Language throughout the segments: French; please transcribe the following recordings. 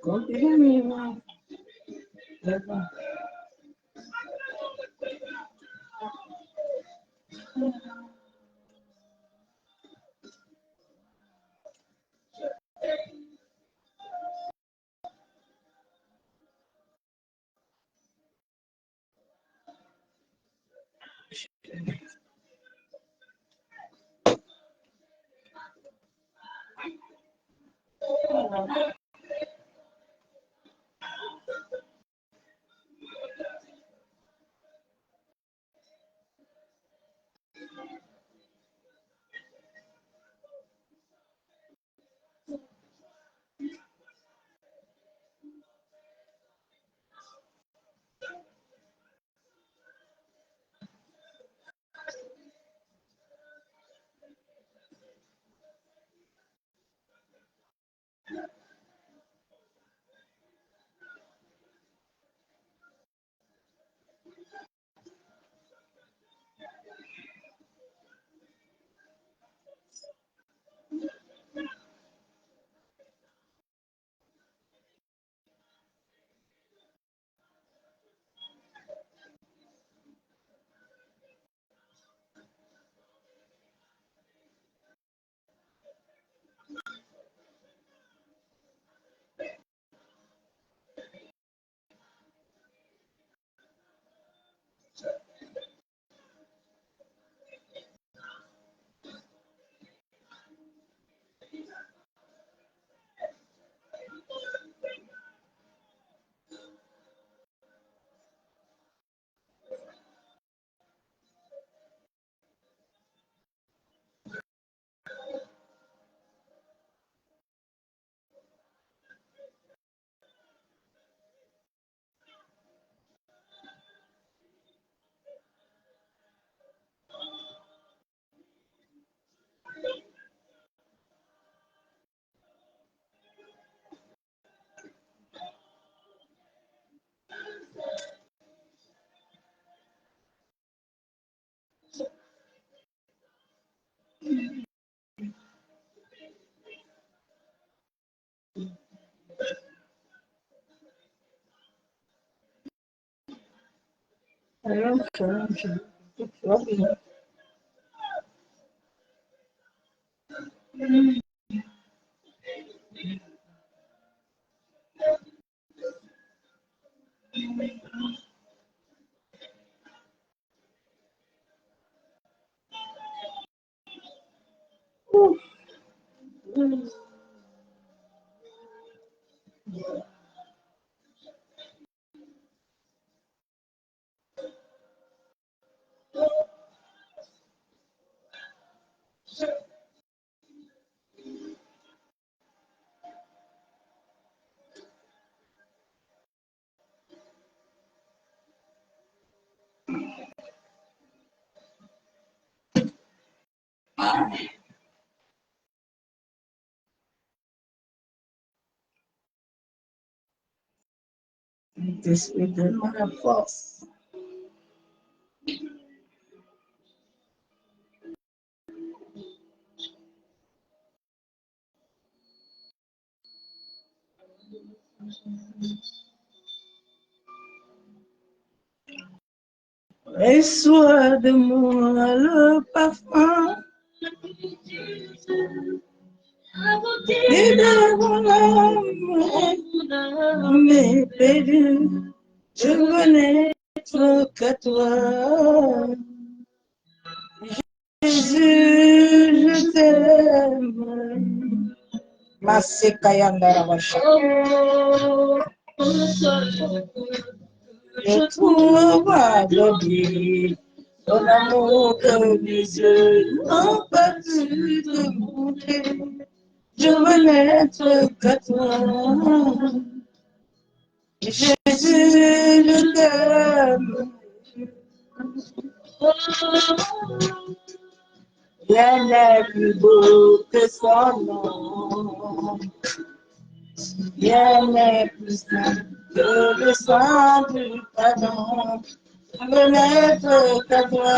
Continue. L'esprit donne-moi la force. Et sois de moi le parfum. Et de mon âme est perdue. Je connais que toi, Jésus. t'aime. Masekayandarabacha. Je trouve à l'objet ton amour que mes yeux n'ont pas pu te goûter. Je veux n'être qu'à toi. Jésus, je t'aime. Rien n'est plus beau que son nom. Rien n'est plus saint que le sang du pardon. Je veux n'être qu'à toi.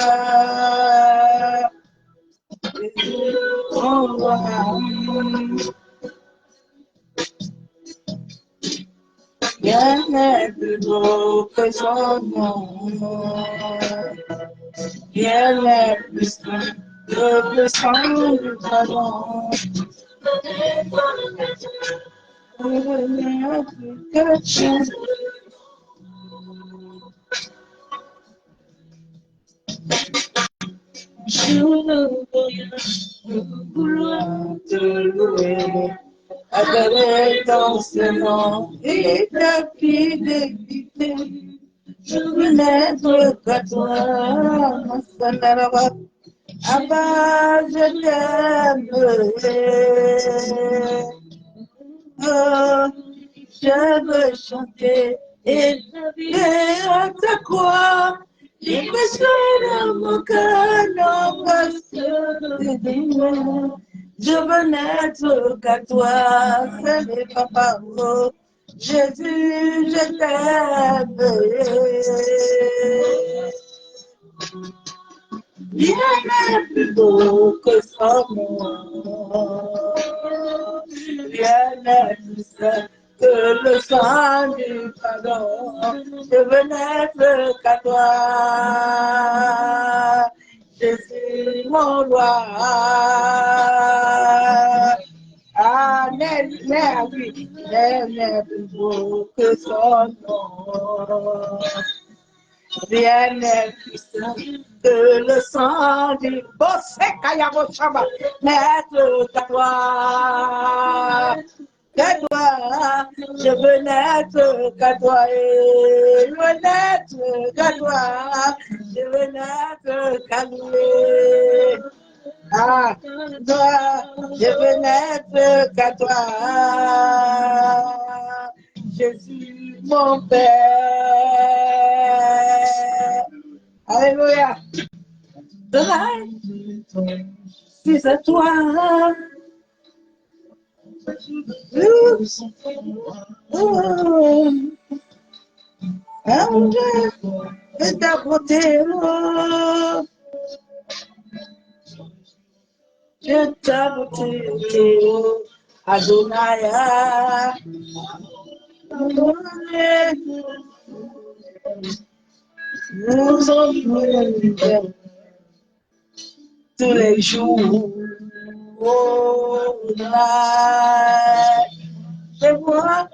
Oh, rien n'est plus beau que son nom. Rien n'est plus saint que le sang du pardon. Je veux n'être que toi. Je ne peux rien vouloir te louer, adorer ton nom et ta fidélité. Je veux n'être qu'à toi, Abba, je t'aime. Oh, je veux chanter et à ta croix. Il me dans mon cœur, non pas je veux n'être qu'à toi, c'est les papas. Oh, Jésus, je t'aime. Rien n'est plus beau que son nom. Rien n'est plus saint que le sang du pardon. Je veux n'être qu'à toi. Jésus, mon roi. Ah, n'est plus beau que son nom. Rien n'est plus saint que le sang du bossé Kayabo-Chaba. N'être qu'à toi. Qu'à toi, je veux n'être qu'à toi. Je veux n'être qu'à toi. Je veux n'être qu'à lui. Ah, toi, je veux n'être qu'à toi. Jésus, mon Père. Alléluia. C'est à toi. Et ta beauté. Je ta beauté. Adonai. Nous sommes tous les jours. Oh, c'est moi.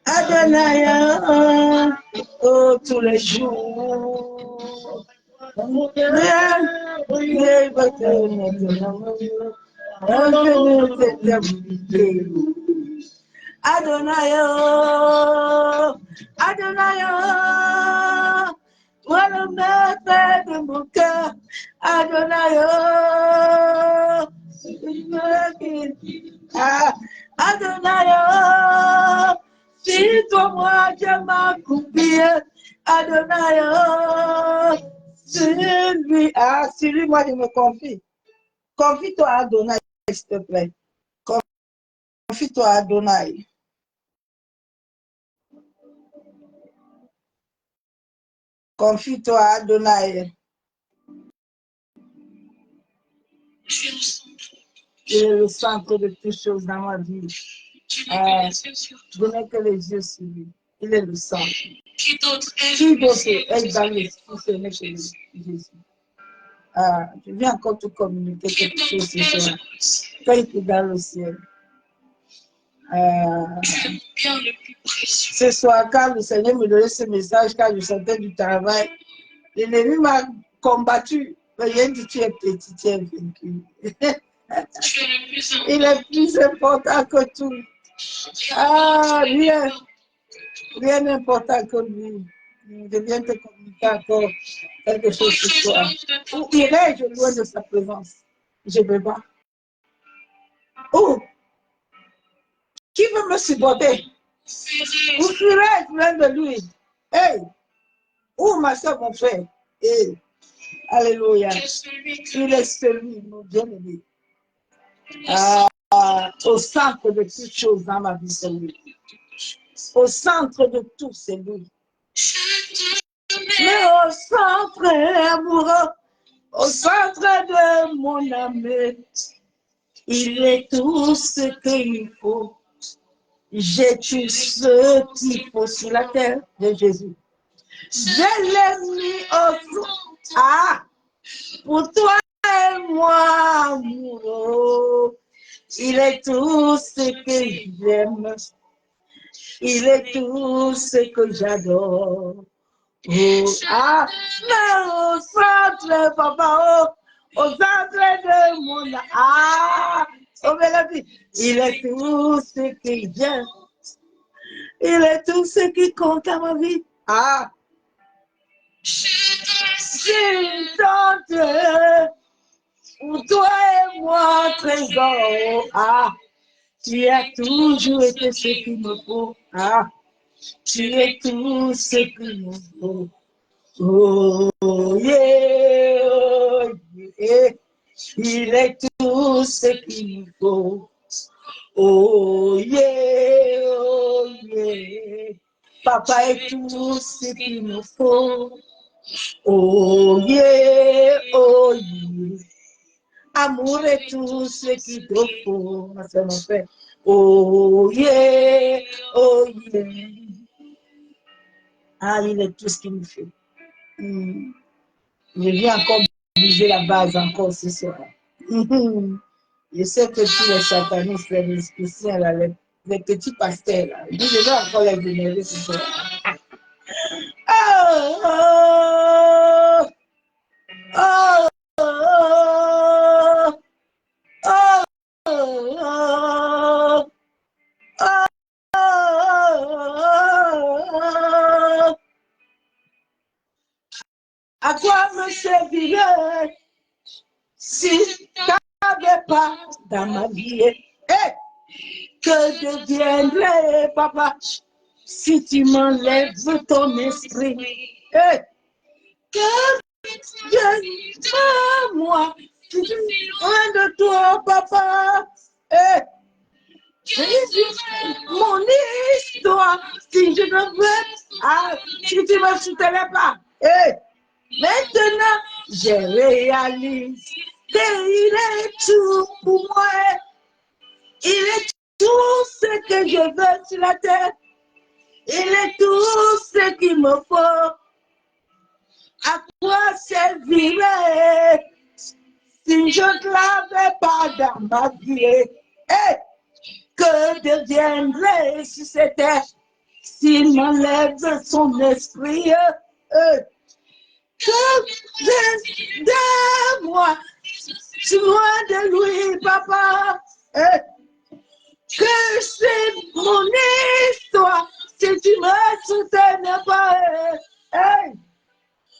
Adonai, oh, tous les jours. Adonai, Adonai, toi le maître de mon cœur, Adonai, Adonai, si toi moi je m'accomplis, Adonai, c'est lui moi je me confie. Confie-toi à Adonai, s'il te plaît. Confie-toi à Adonai. Confie-toi à Adonai. Il est le centre de toutes choses dans ma vie. Je n'ai que les yeux sur lui. Il est le centre. Qui d'autre est dans l'esprit, ce n'est que Jésus. Je viens encore te communiquer quelque chose ce soir. Quand il est dans le ciel. Ce soir, quand le Seigneur me donnait ce message, quand je sortais du travail, l'ennemi m'a combattu. Il dit, tu es petit, tu es vaincu. Il est plus important que tout. Rien n'est important que lui. Je viens te communiquer encore quelque chose ce soir. Où irai-je loin de sa présence? Je ne veux pas. Où? Qui veut me supporter? Où fuirai-je loin de lui? Hey! Où ma soeur, mon frère? Hey! Alléluia. Il est celui, mon bien-aimé. Au centre de toutes choses dans ma vie, c'est lui. Au centre de tout, c'est lui. Mais au centre amoureux, au centre de mon âme, il est tout ce qu'il faut. J'ai tout ce qu'il faut sur la terre de Jésus. Je l'ai mis au centre. Pour toi et moi, amoureux, il est tout ce que j'aime. Il est tout ce que j'adore. Mais au centre, papa, au centre de mon âme, il est tout ce que j'aime. Il est tout ce qui compte à ma vie. Je tente pour toi et moi, trésor. Tu as toujours été ce qu'il me faut. Tu es tout ce qu'il me faut. Oh yeah, oh yeah. Il est tout ce qu'il me faut. Oh yeah, oh yeah. Papa est tout ce qu'il me faut. Oh yeah, oh yeah. Amour est tout ce qu'il te faut. C'est mon frère. Oh yeah, oh yeah. Il est tout ce qu'il me fait. Je viens encore briser la base encore ce soir. Je sais que tous les satanistes, les mystiциens, les petits pasteurs, là, je vais encore les vénérer ce soir. À quoi me servirait si tu n'avais pas dans ma vie? Que deviendrait, papa, si tu m'enlèves ton esprit? Que deviendra moi, si tu loin de toi, papa? Mon histoire, si je ne veux, si tu ne me soutenais pas, maintenant, je réalise qu'il est tout pour moi. Il est tout ce que je veux sur la terre. Il est tout ce qu'il me faut. À quoi servirait si je ne l'avais pas dans ma vie? Que deviendrait sur cette terre s'il m'enlève son esprit? Que de moi, loin de lui, papa. Que c'est mon histoire si tu me soutenais pas.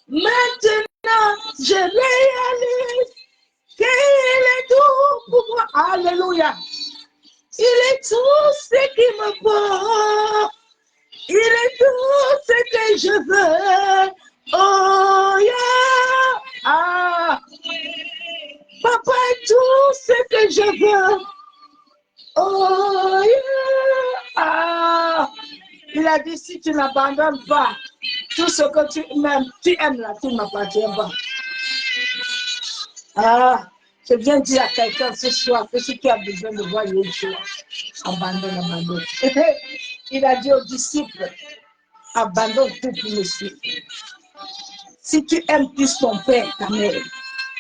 Maintenant, je réalise qu'il est tout pour moi. Alléluia. Il est tout ce qui me faut. Il est tout ce que je veux. Oh yeah. Papa est tout ce que je veux. Oh yeah. Il a dit, si tu n'abandonnes pas tout ce que tu aimes là, tu ne m'appartiens pas. Je viens dire à quelqu'un ce soir que si tu as besoin de voir Yeshua, abandonne. Il a dit aux disciples, abandonne tout pour me suivre. Si tu aimes plus ton père, ta mère,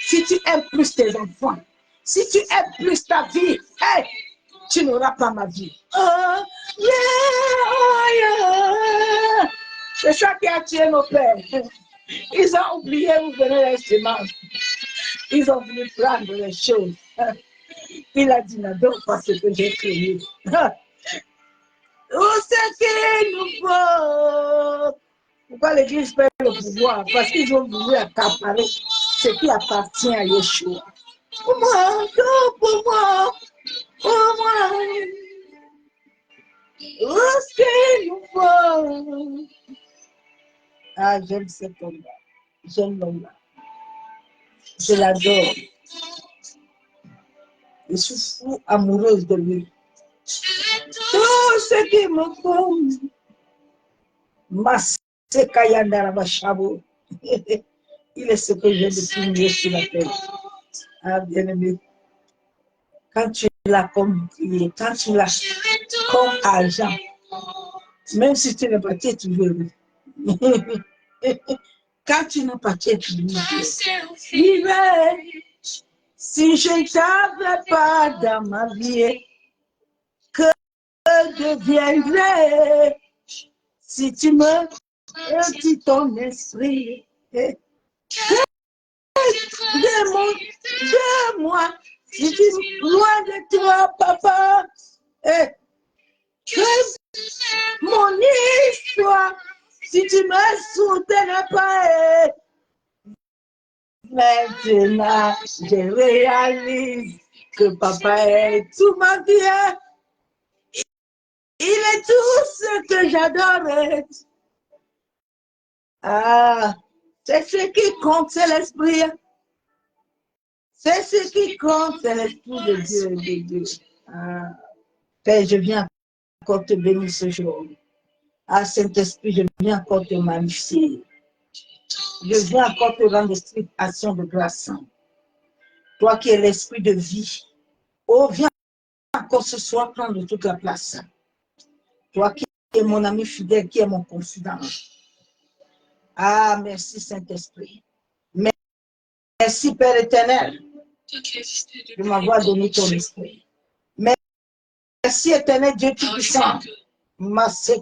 si tu aimes plus tes enfants, si tu aimes plus ta vie, tu n'auras pas ma vie. Oh, yeah. C'est ça qui a tué nos pères. Ils ont oublié où venait l'instrument. Ils ont voulu prendre les choses. Il a dit, n'adore pas ce que j'ai créé. Où c'est qu'il nous faut? Pourquoi l'Église perd le pouvoir? Parce qu'ils ont voulu accaparer ce qui appartient à Yeshua. Pour moi, pour moi, pour moi. Où est-ce qu'il nous faut? Ah, j'aime cet homme-là. J'aime l'homme-là. Je l'adore. Je suis fou amoureuse de lui. Tout ce qui me faut. Il est ce que j'ai de plus mieux sur la terre. Ah, bien-aimé. Quand tu l'as comme prier, quand tu l'as comme argent, même si tu n'es pas, tu es toujours heureux. Quand tu n'es pas, tu es toujours heureux. Si je ne t'avais pas dans ma vie, que deviendrais si tu me dis ton esprit? De moi, si tu es loin de toi, papa, que mon histoire, si tu me soutenais pas, maintenant, je réalise que papa est tout ma vie. Il est tout ce que j'adore. Ah, c'est ce qui compte, c'est l'esprit. C'est ce qui compte, c'est l'esprit de Dieu. Ah, Père, je viens encore te bénir ce jour. Ah, Saint-Esprit, je viens encore te magnifier. Je viens encore te rendre action de grâce. Toi qui es l'esprit de vie. Oh, viens encore ce soir prendre toute la place. Toi qui es mon ami fidèle, qui est mon confident. Ah, merci Saint-Esprit. Merci Père éternel de m'avoir donné ton esprit. Merci éternel Dieu Tout-Puissant. Merci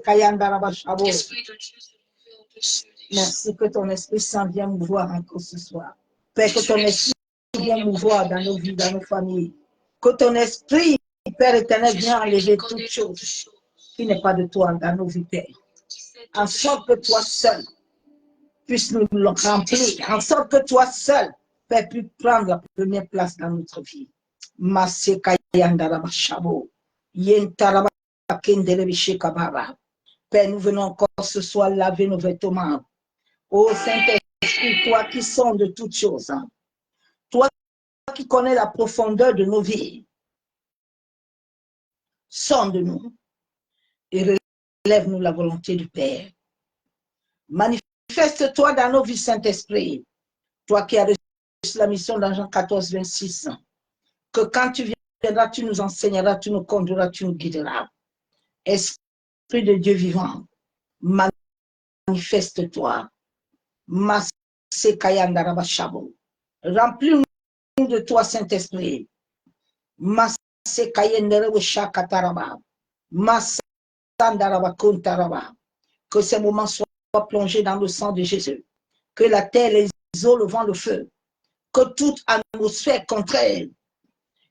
que ton Esprit Saint vienne mouvoir encore ce soir. Père, que ton Esprit vienne mouvoir dans nos vies, dans nos familles. Que ton Esprit, Père éternel, vienne enlever toute chose qui n'est pas de toi dans nos vies, Père. En sorte que toi seul puisses nous le remplir. En sorte que toi seul, Père, puisse prendre la première place dans notre vie. Père, nous venons encore ce soir laver nos vêtements. Ô Saint-Esprit, toi qui sondes de toutes choses, toi qui connais la profondeur de nos vies, sonde-nous et relève-nous la volonté du Père. Manifeste-toi dans nos vies, Saint-Esprit, toi qui as reçu la mission dans Jean 14, 26, que quand tu viendras, tu nous enseigneras, tu nous conduiras, tu nous guideras. Esprit de Dieu vivant, manifeste-toi. Remplis-nous de toi, Saint-Esprit. Que ces moments soient plongés dans le sang de Jésus. Que la terre, les eaux, le vent, le feu, que toute atmosphère contraire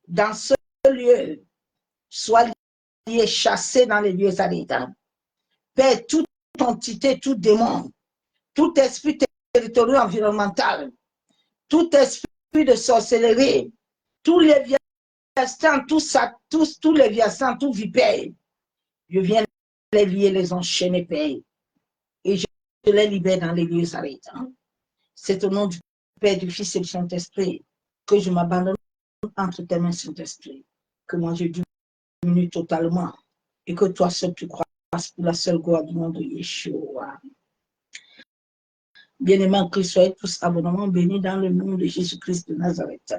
dans ce lieu soit liée, chassée dans les lieux arides. Père, toute entité, tout démon, tout esprit territorial environnemental, tout esprit de sorcellerie, tous les viassants, tous les viassants, tout vipère, je viens les lier, les enchaîner, Père, et je les libère dans les lieux arides. C'est au nom du Père, du Fils et du Saint-Esprit que je m'abandonne entre tes mains, Saint-Esprit, que moi je diminue totalement et que toi seul tu crois pour la seule gloire du nom de Yeshua. Bien-aimés en Christ, soyez tous abondamment bénis dans le nom de Jésus-Christ de Nazareth.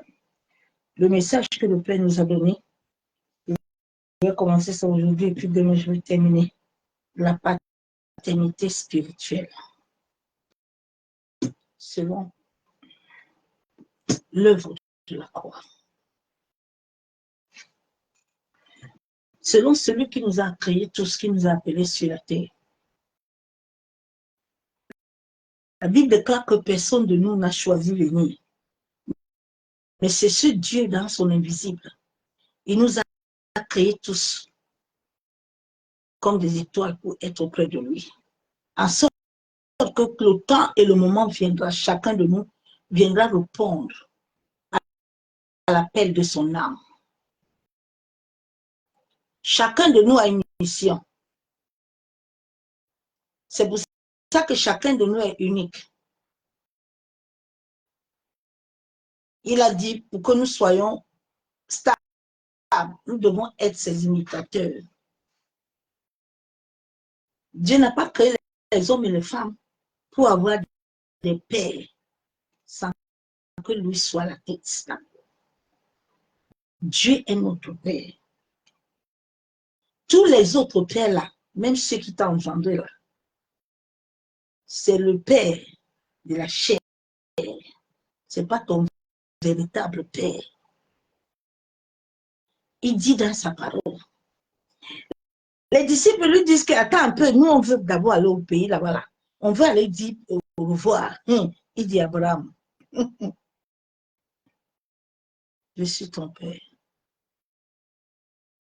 Le message que le Père nous a donné, je vais commencer ça aujourd'hui et puis demain je vais terminer. La paternité spirituelle. Selon l'œuvre de la croix. selon celui qui nous a créé, tout ce qui nous a appelés sur la terre. La Bible déclare que personne de nous n'a choisi venir. Mais c'est ce Dieu dans son invisible. Il nous a créés tous comme des étoiles pour être auprès de lui. En sorte que le temps et le moment viendra, chacun de nous viendra répondre à l'appel de son âme. Chacun de nous a une mission. C'est pour ça que chacun de nous est unique. Il a dit, pour que nous soyons stables, nous devons être ses imitateurs. Dieu n'a pas créé les hommes et les femmes pour avoir des pères sans que lui soit la tête stable. Dieu est notre Père. Tous les autres pères là, même ceux qui t'ont engendré là, c'est le Père de la chair. Ce n'est pas ton véritable Père. Il dit dans sa parole. Les disciples lui disent que, attends un peu, nous on veut d'abord aller au pays là-bas. Là. On veut aller dire au revoir. Il dit Abraham, je suis ton Père.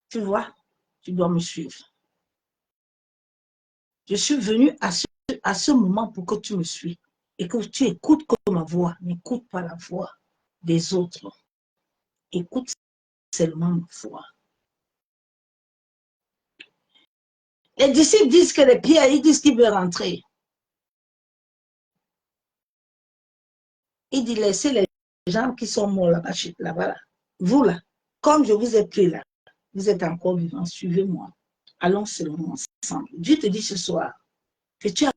Tu vois, tu dois me suivre. Je suis venu à ce moment pour que tu me suives et que tu écoutes comme ma voix. N'écoute pas la voix des autres. Écoute seulement ma voix. Les disciples disent que les Pierre, ils disent qu'il veut rentrer. Il dit, laissez les gens qui sont morts là-bas, là-bas. Vous là, comme je vous ai pris là, vous êtes encore vivants, suivez-moi. Allons seulement ensemble. Dieu te dit ce soir que tu as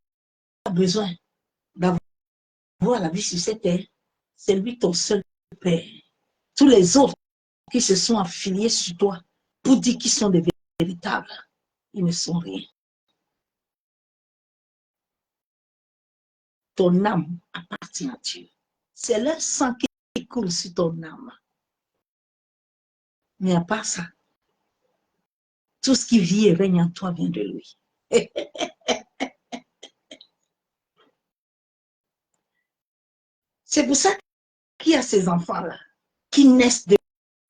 besoin d'avoir la vie sur cette terre. C'est lui ton seul Père. Tous les autres qui se sont affiliés sur toi pour dire qu'ils sont des véritables, ils ne sont rien. Ton âme appartient à Dieu. C'est leur sang qui coule sur ton âme. Mais à part ça, tout ce qui vit et règne en toi vient de lui. C'est pour ça qu'il y a ces enfants-là qui naissent de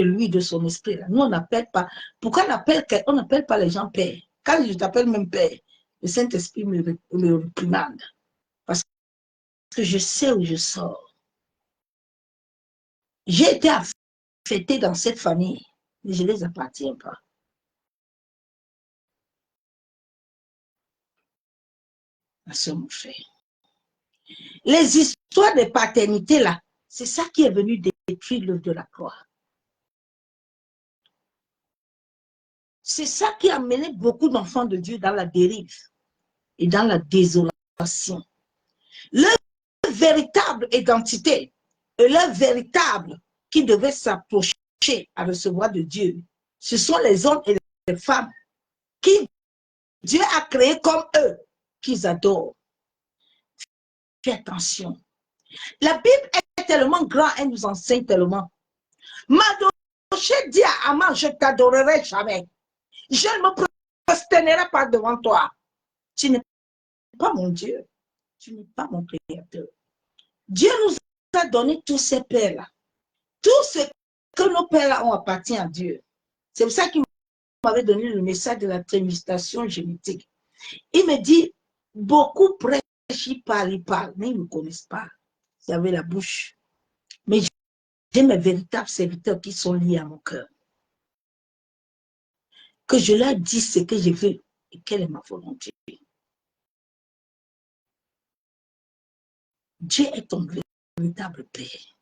lui, de son esprit. Là. Nous, on n'appelle pas. Pourquoi on n'appelle pas les gens père? Quand je t'appelle même père, le Saint-Esprit me réprimande. Parce que je sais où je sors. J'ai été affectée dans cette famille, mais je ne les appartiens pas. Ma soeur, mon frère. Les histoires de paternité, là, c'est ça qui est venu détruire l'œuvre de la croix. C'est ça qui a amené beaucoup d'enfants de Dieu dans la dérive et dans la désolation. Leur véritable identité et leur véritable qui devait s'approcher à recevoir de Dieu, ce sont les hommes et les femmes qui Dieu a créés comme eux, qu'ils adorent. Fais attention. La Bible est tellement grande, elle nous enseigne tellement. Mardoché dit à Aman, je ne t'adorerai jamais. Je ne me prosternerai pas devant toi. Tu n'es pas mon Dieu. Tu n'es pas mon créateur. Dieu nous a donné tous ces pères-là. Tout ce que nos pères-là ont appartient à Dieu. C'est pour ça qu'il m'avait donné le message de la trémistation génétique. Il me dit, beaucoup prêchent, ils parlent, mais ils ne me connaissent pas. Ils avaient la bouche. Mais j'ai mes véritables serviteurs qui sont liés à mon cœur. Que je leur dise ce que je veux et quelle est ma volonté. Dieu est ton véritable Père.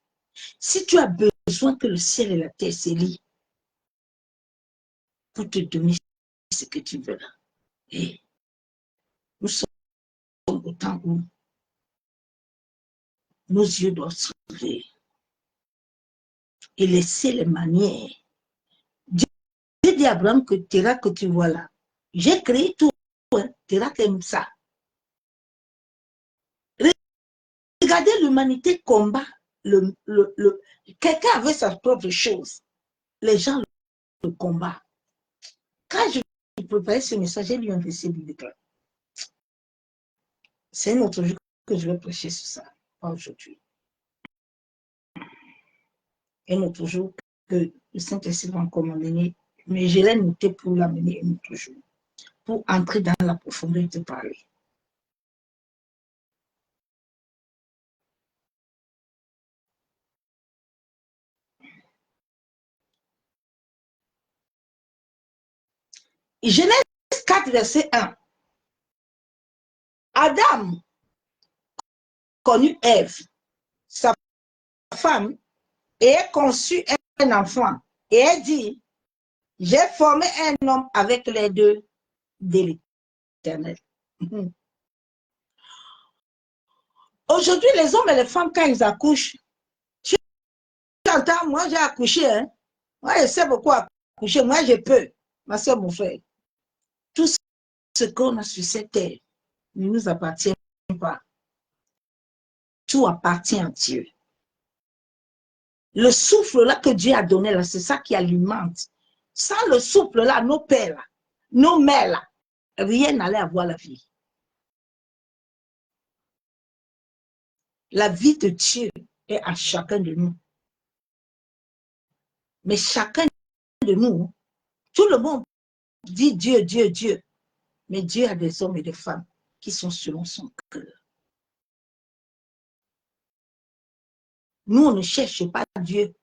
Si tu as besoin que le ciel et la terre s'élient pour te donner ce que tu veux là, et nous sommes au temps où nos yeux doivent s'ouvrir et laisser les manières. Dieu dit à Abraham que Terra que tu vois là, j'ai créé tout, hein, Terra comme ça. Regardez l'humanité combat. Quelqu'un avait sa propre chose. Les gens le combattent. Quand je préparais ce message, j'ai lu un verset biblique. C'est un autre jour que je vais prêcher sur ça, pas aujourd'hui. Un autre jour que le Saint-Esprit va encore m'amener, mais je l'ai noté pour l'amener un autre jour, pour entrer dans la profondeur de parler. Genèse 4, verset 1. Adam connut Ève, sa femme, et a conçu un enfant. Et elle dit, j'ai formé un homme avec les deux de l'Éternel. Aujourd'hui, les hommes et les femmes, quand ils accouchent, tu entends, moi j'ai accouché, hein? Moi je sais beaucoup accoucher, moi je peux, ma soeur, mon frère. Tout ce qu'on a sur cette terre ne nous appartient pas. Tout appartient à Dieu. Le souffle là que Dieu a donné, là, c'est ça qui alimente. Sans le souffle là, nos pères là, nos mères là, rien n'allait avoir la vie. La vie de Dieu est à chacun de nous. Mais chacun de nous, tout le monde dit Dieu, Dieu, Dieu. Mais Dieu a des hommes et des femmes qui sont selon son cœur. Nous, on ne cherche pas Dieu.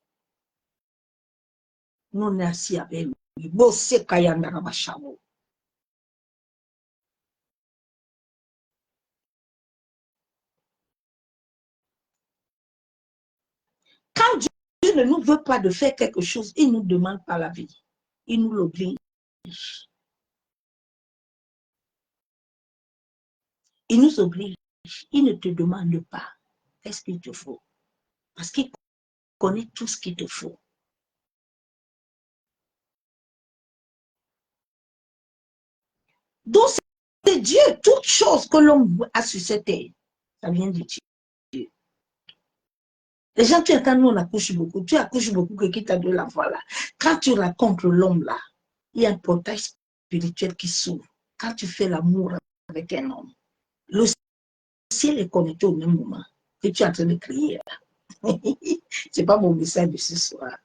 Nous, on est assis avec lui. Quand Dieu ne nous veut pas de faire quelque chose, il ne nous demande pas la vie. Il nous l'oblige. Il nous oblige. Il ne te demande pas qu'est-ce qu'il te faut. Parce qu'il connaît tout ce qu'il te faut. Donc, c'est Dieu. Toute chose que l'homme a sur cette terre, ça vient de Dieu. Les gens, tu entends, nous, on accouche beaucoup. Tu accouches beaucoup que qui t'a donné l'enfant là. Quand tu rencontres l'homme là, il y a un portail spirituel qui s'ouvre. Quand tu fais l'amour avec un homme, le ciel est connecté au même moment que tu es en train de crier. Ce n'est pas mon message de ce soir.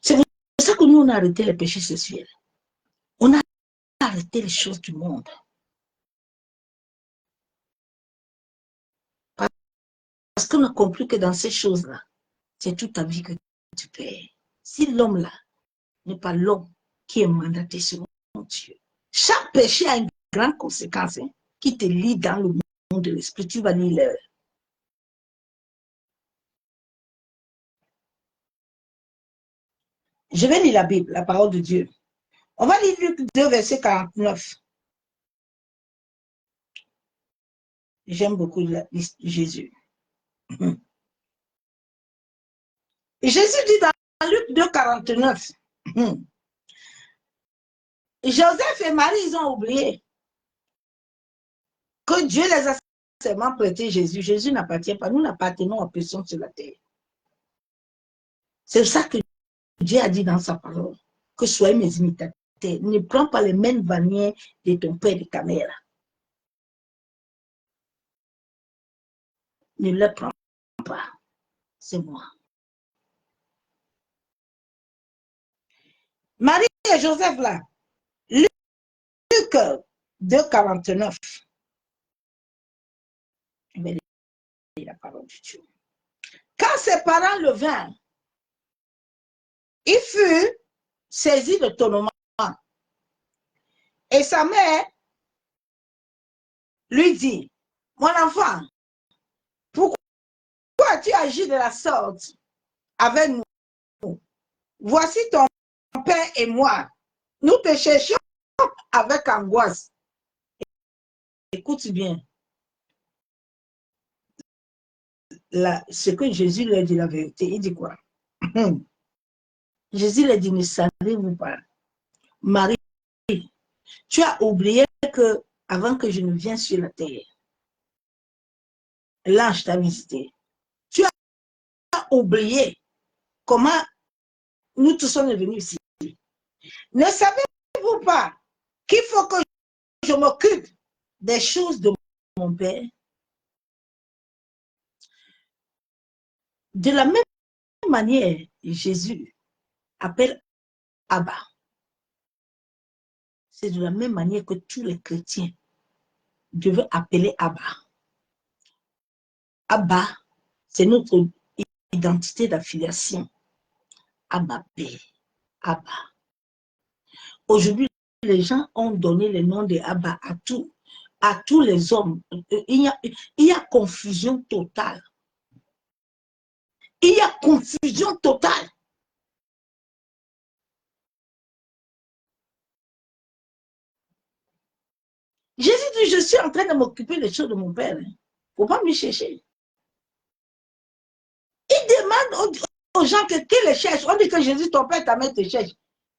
C'est pour ça que nous, on a arrêté les péchés sexuels. On a arrêté les choses du monde. Parce qu'on a compris que dans ces choses-là, c'est toute ta vie que tu perds. Si l'homme là n'est pas l'homme qui est mandaté selon Dieu, chaque péché a une grande conséquence qui te lie dans le monde de l'esprit. Tu vas lire l'heure. Je vais lire la Bible, la parole de Dieu. On va lire Luc 2, verset 49. J'aime beaucoup Jésus. Et Jésus dit dans Luc 2, 49, Joseph et Marie, ils ont oublié que Dieu les a seulement prêté Jésus. Jésus n'appartient pas. Nous n'appartenons à personne sur la terre. C'est ça que Dieu a dit dans sa parole, que soyez mes imitateurs. Ne prends pas les mêmes manières de ton père et de ta mère. Ne les prends pas. C'est moi. Marie et Joseph là, Luc 2, 49. Je vais lire la parole de Dieu. Quand ses parents le vinrent, il fut saisi d'étonnement. Et sa mère lui dit, mon enfant, pourquoi tu agis de la sorte avec nous? Voici ton père et moi. Nous te cherchons avec angoisse. Écoute bien. Là, ce que Jésus leur dit la vérité, il dit quoi? Jésus leur dit, ne savez-vous pas, Marie, tu as oublié que avant que je ne vienne sur la terre, l'ange t'a visité. Tu as oublié comment nous tous sommes venus ici. Ne savez-vous pas qu'il faut que je m'occupe des choses de mon Père? De la même manière, Jésus appelle Abba. C'est de la même manière que tous les chrétiens devaient appeler Abba. Abba, c'est notre identité d'affiliation. Abba Père, Abba. Aujourd'hui, les gens ont donné le nom de Abba à tous les hommes. Il y a confusion totale. Il y a confusion totale. Jésus dit, je suis en train de m'occuper des choses de mon Père. Il ne faut pas me chercher. Il demande aux gens qui les cherchent. On dit que Jésus, ton Père, ta mère te cherche.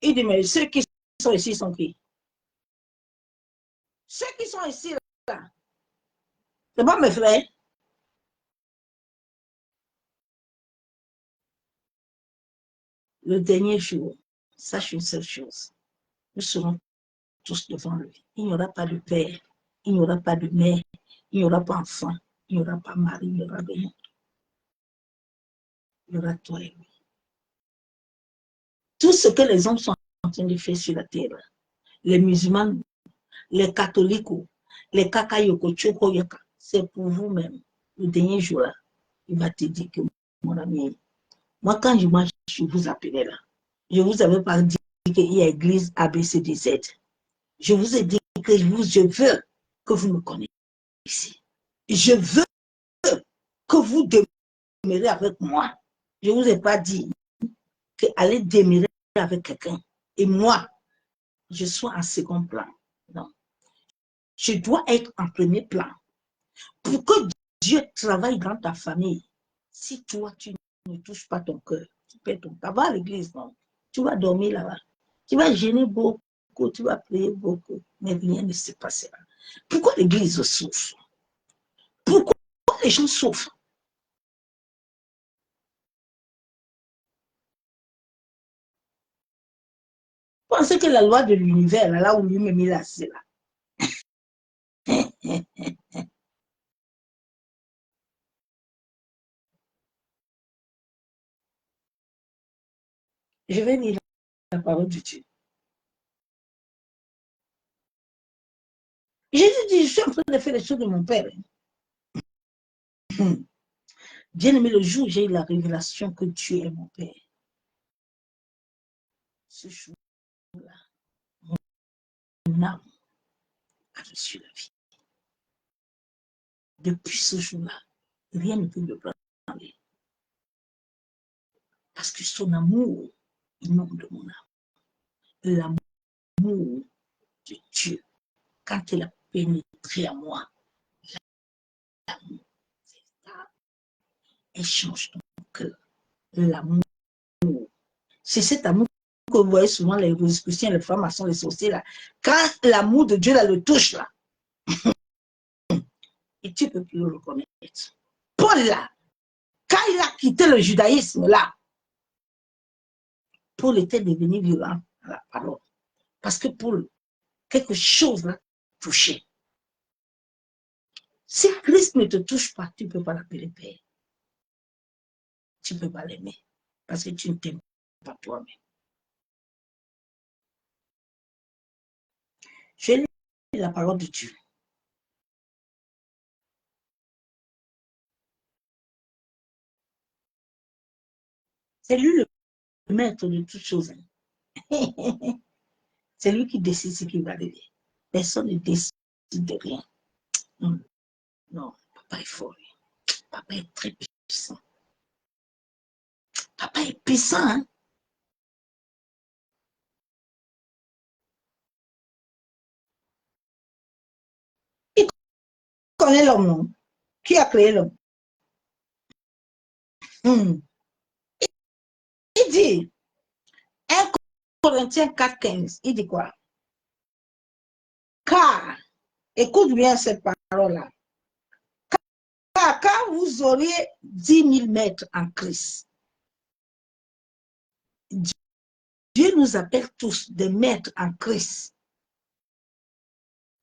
Il dit, mais ceux qui sont ici sont qui? Ceux qui sont ici, là, c'est pas mes frères. Le dernier jour, sache une seule chose. Nous serons tous devant lui. Il n'y aura pas de père, il n'y aura pas de mère, il n'y aura pas d'enfant, il n'y aura pas mari, il n'y aura rien. Il y aura toi et lui. Tout ce que les hommes sont en train de faire sur la terre, les musulmans, les catholiques, les kakayoko, chokoyoka, c'est pour vous-même. Le dernier jour là, il va te dire que mon ami, moi quand je marche, je vous appelais là. Je ne vous avais pas dit qu'il y a église ABCDZ. Je vous ai dit que je veux que vous me connaissiez. Je veux que vous demeurez avec moi. Je ne vous ai pas dit que allez demeurer avec quelqu'un. Et moi, je sois en second plan. Non. Je dois être en premier plan. Pour que Dieu travaille dans ta famille, si toi, tu ne touches pas ton cœur, tu perds ton temps. Va à l'église, non? Tu vas dormir là-bas. Tu vas gêner beaucoup, tu vas prier beaucoup, mais rien ne se passera. Pourquoi l'église souffre? Pourquoi les gens souffrent? Pensez que la loi de l'univers, là où lui-même il a, c'est là. Je vais lire la parole de Dieu. Jésus dit, je suis en train de faire les choses de mon Père. Bien aimé, le jour où j'ai eu la révélation que Dieu est mon Père, ce jour-là, mon âme a reçu la vie. Depuis ce jour-là, rien ne peut me prendre. Parce que son amour inonde mon âme. L'amour de Dieu, quand il a pénétré en moi, l'amour, c'est ça, elle change ton cœur. L'amour, c'est cet amour que vous voyez souvent les rosicruciens, les francs-maçons, les sorciers, là. Quand l'amour de Dieu là, le touche, là, et tu ne peux plus le reconnaître. Paul, là, quand il a quitté le judaïsme, là, Paul était devenu violent à la parole. Parce que Paul, quelque chose l'a touché. Si Christ ne te touche pas, tu ne peux pas l'appeler Père. Tu ne peux pas l'aimer. Parce que tu ne t'aimes pas toi-même. Je lis la parole de Dieu. C'est lui le maître de toutes choses. C'est lui qui décide ce qui va arriver. Personne ne décide de rien. Non, non, papa est fort. Papa est très puissant. Papa est puissant, hein? Il connaît l'homme, non? Qui a créé l'homme? Il dit, 1 Corinthiens 4,15, il dit quoi? Car, écoute bien cette parole-là. Car quand vous auriez 10 000 mètres en Christ, Dieu nous appelle tous des maîtres en Christ.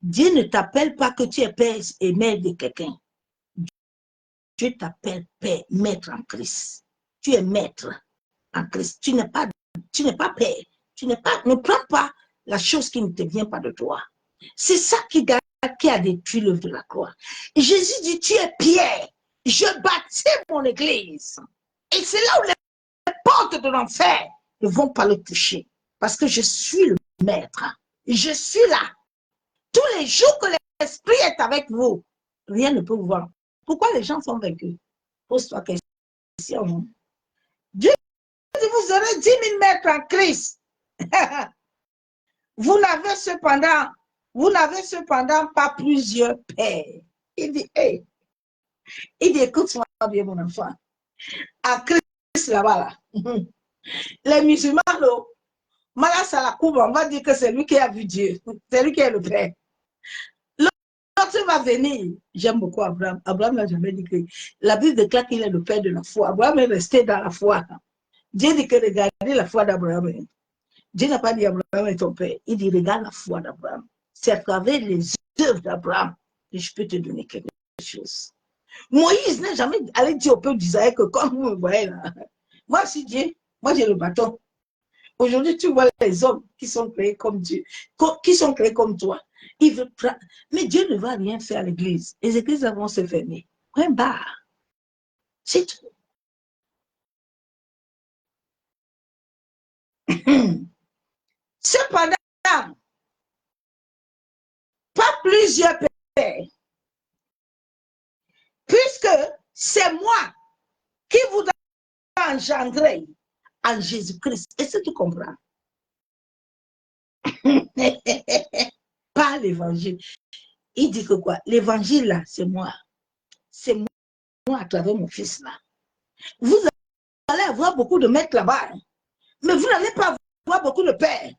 Dieu ne t'appelle pas que tu es père et mère de quelqu'un. Dieu t'appelle père, maître en Christ. Tu es maître en Christ. Tu n'es pas père. Ne prends pas la chose qui ne te vient pas de toi. C'est ça qui a détruit l'œuvre de la croix. Et Jésus dit, tu es Pierre. Je bâtis mon église. Et c'est là où les portes de l'enfer ne vont pas le toucher. Parce que je suis le maître. Je suis là. Tous les jours que l'Esprit est avec vous, rien ne peut vous voir. Pourquoi les gens sont vaincus? Pose-toi question. Dieu dit, vous aurez 10 000 mètres en Christ. Vous n'avez cependant pas plusieurs pères. Il dit, hey. Il dit, écoute-moi bien, mon enfant. En Christ, là-bas, là. Les musulmans, là, ça la coupe, on va dire que c'est lui qui a vu Dieu. C'est lui qui est le Père. L'autre va venir. J'aime beaucoup Abraham. Abraham n'a jamais dit que la Bible déclare qu'il est le Père de la foi. Abraham est resté dans la foi. Dieu dit que regardez la foi d'Abraham. Dieu n'a pas dit Abraham est ton père. Il dit regarde la foi d'Abraham. C'est à travers les œuvres d'Abraham que je peux te donner quelque chose. Moïse n'a jamais allé dire au peuple d'Israël que comme vous me voyez là, moi aussi Dieu, moi j'ai le bâton. Aujourd'hui, tu vois les hommes qui sont créés comme Dieu, qui sont créés comme toi. Mais Dieu ne va rien faire à l'église. Les églises vont se fermer. Point barre. C'est tout. Cependant, pas plusieurs pères, puisque c'est moi qui vous a engendré en Jésus-Christ. Est-ce que tu comprends? Pas l'évangile. Il dit que quoi? L'évangile là, c'est moi. C'est moi à travers mon fils là. Vous allez avoir beaucoup de maîtres là-bas, mais vous n'allez pas avoir beaucoup de pères.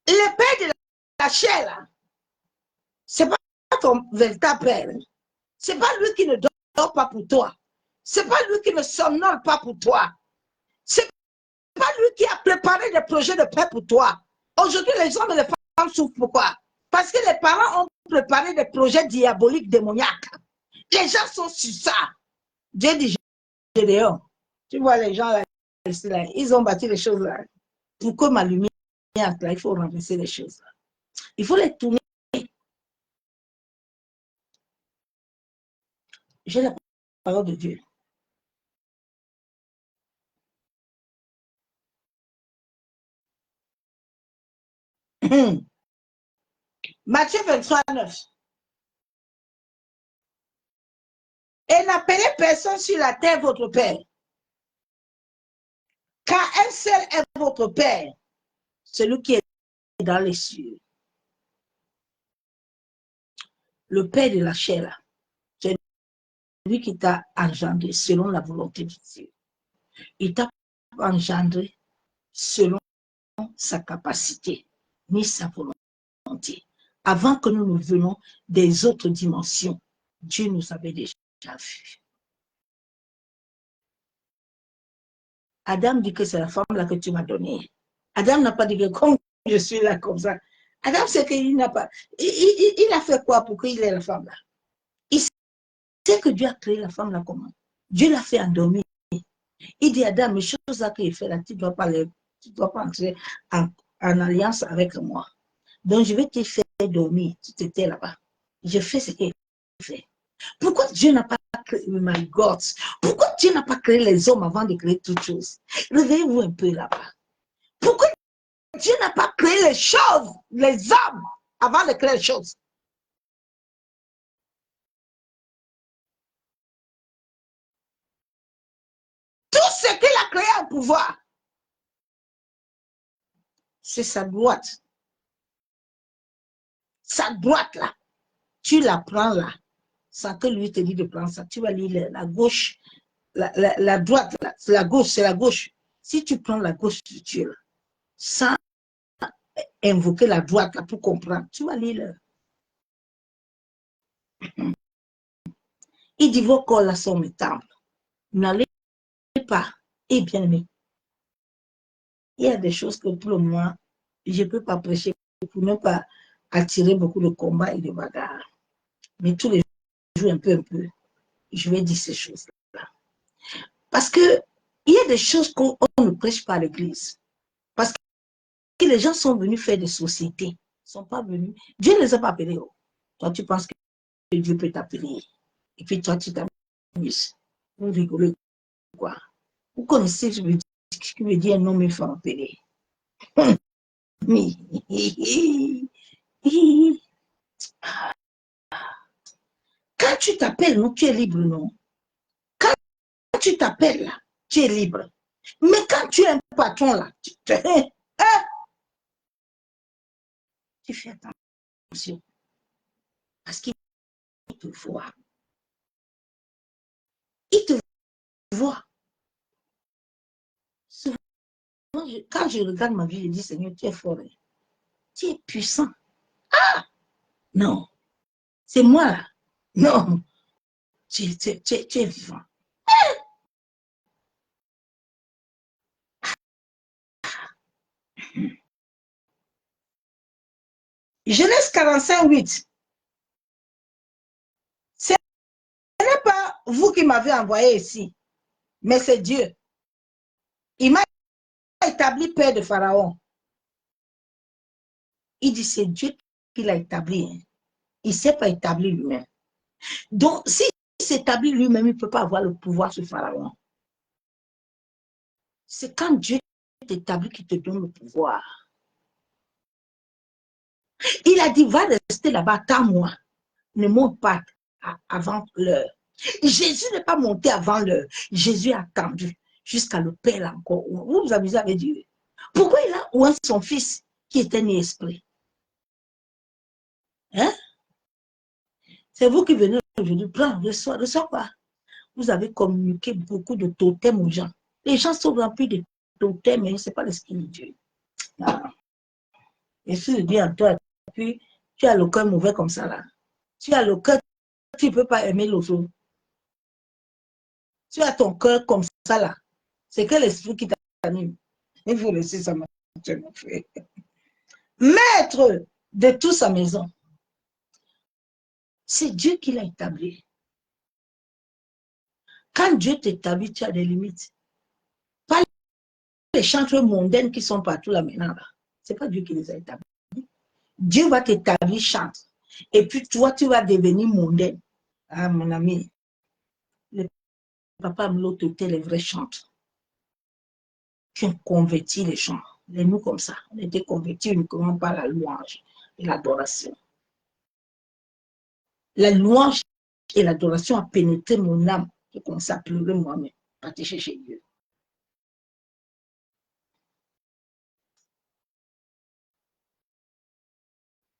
Le père de la chair là, c'est pas ton véritable père. C'est pas lui qui ne dort pas pour toi. C'est pas lui qui ne somnole pas pour toi. C'est pas lui qui a préparé des projets de paix pour toi. Aujourd'hui, les hommes et les femmes souffrent. Pourquoi? Parce que les parents ont préparé des projets diaboliques, démoniaques. Les gens sont sur ça. Dieu dit, Gédéon, tu vois les gens là, ils ont bâti les choses là. Pour que ma lumière, là, il faut renverser les choses là. Il faut les tourner. J'ai la parole de Dieu. Matthieu 23, 9. Et n'appelez personne sur la terre votre Père, car un seul est votre Père, celui qui est dans les cieux. Le Père de la chair, c'est lui qui t'a engendré selon la volonté de Dieu. Il t'a engendré selon sa capacité, ni sa volonté. Avant que nous ne venions des autres dimensions, Dieu nous avait déjà vus. Adam dit que c'est la femme là que tu m'as donnée. Adam n'a pas dit que comme je suis là comme ça. Adam, c'est qu'il n'a pas. Il a fait quoi pour qu'il ait la femme là? Il sait que Dieu a créé la femme là comment? Dieu l'a fait endormir. Il dit Adam, les choses là qu'il fait là, tu ne dois pas entrer en alliance avec moi. Donc je vais te faire dormir. Tu t'étais là-bas. Je fais ce qu'il fait. Pourquoi Dieu n'a pas créé, my God, pourquoi Dieu n'a pas créé les hommes avant de créer toutes choses? Réveillez-vous un peu là-bas. Pourquoi Dieu n'a pas créé les choses, les hommes, avant de créer les choses? Tout ce qu'il a créé en pouvoir, c'est sa droite. Sa droite là, tu la prends là, sans que lui te dise de prendre ça. Tu vas lire la gauche, la droite là, c'est la gauche, c'est la gauche. Si tu prends la gauche de Dieu là, sans invoquer la droite là pour comprendre, tu vas lire. Il dit vos corps là sont mes temples. N'allez pas Et bien aimé, il y a des choses que pour le moment, je ne peux pas prêcher pour ne pas attirer beaucoup de combats et de bagarres. Mais tous les jours, un peu, je vais dire ces choses-là. Parce que il y a des choses qu'on ne prêche pas à l'église. Parce que les gens sont venus faire des sociétés. Ils ne sont pas venus. Dieu ne les a pas appelés. Oh. Toi, tu penses que Dieu peut t'appeler. Et puis toi, tu t'amuses. Vous rigolez quoi? Vous connaissez ce qui veut dire un homme et femme appelé. Quand tu t'appelles, non, tu es libre, non? Quand tu t'appelles, là, tu es libre. Mais quand tu es un patron, là, tu fais attention. Parce qu'il te voit. Il te voit. Souvent, quand je regarde ma vie, je dis, Seigneur, tu es fort. Tu es puissant. Ah! Non. C'est moi, là. Non. Tu es vivant. Genèse 45, 8. Ce n'est pas vous qui m'avez envoyé ici, mais c'est Dieu. Il m'a établi père de Pharaon. Il dit, c'est Dieu qui l'a établi. Il ne s'est pas établi lui-même. Donc, s'il s'établit lui-même, il ne peut pas avoir le pouvoir sur Pharaon. C'est quand Dieu t'établit qu'il te donne le pouvoir. Il a dit, va rester là-bas, attends-moi. Ne monte pas avant l'heure. Jésus n'est pas monté avant l'heure. Jésus a attendu jusqu'à le Père encore. Vous vous amusez avec Dieu. Pourquoi il a oué son fils qui était né esprit? Hein? C'est vous qui venez aujourd'hui, prends, reçois quoi? Vous avez communiqué beaucoup de totems aux gens. Les gens sont remplis de totems, mais ce n'est pas l'esprit de Dieu. Non. Et si je dis à toi, puis tu as le cœur mauvais comme ça là. Tu as le cœur, tu ne peux pas aimer l'autre. Tu as ton cœur comme ça là. C'est que l'esprit qui t'anime. Il faut laisser ça marcher, mon frère. Maître de toute sa maison. C'est Dieu qui l'a établi. Quand Dieu t'établit, tu as des limites. Pas les chantres mondaines qui sont partout là maintenant. Ce n'est pas Dieu qui les a établis. Dieu va t'établir chantre. Et puis toi, tu vas devenir mondaine. Ah, mon ami, le papa Mlot était les vrais chantres qui ont converti les gens. Et nous, comme ça, on était convertis uniquement par la louange et l'adoration. La louange et l'adoration a pénétré mon âme. Je commençais à pleurer moi-même, partir chez Dieu.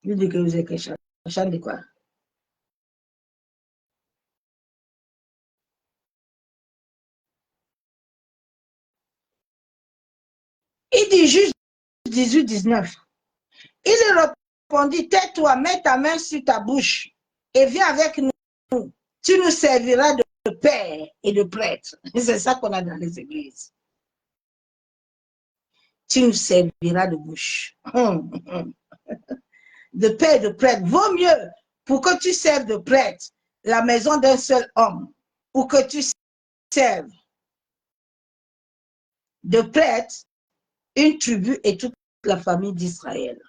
Je dis que vous êtes que chant de quoi? Il dit juste 18-19. Il répondit, tais-toi, mets ta main sur ta bouche et viens avec nous. Tu nous serviras de père et de prêtre. C'est ça qu'on a dans les églises. Tu nous serviras de bouche. De père et de prêtre. Vaut mieux pour que tu serves de prêtre la maison d'un seul homme ou que tu serves de prêtre une tribu et toute la famille d'Israël.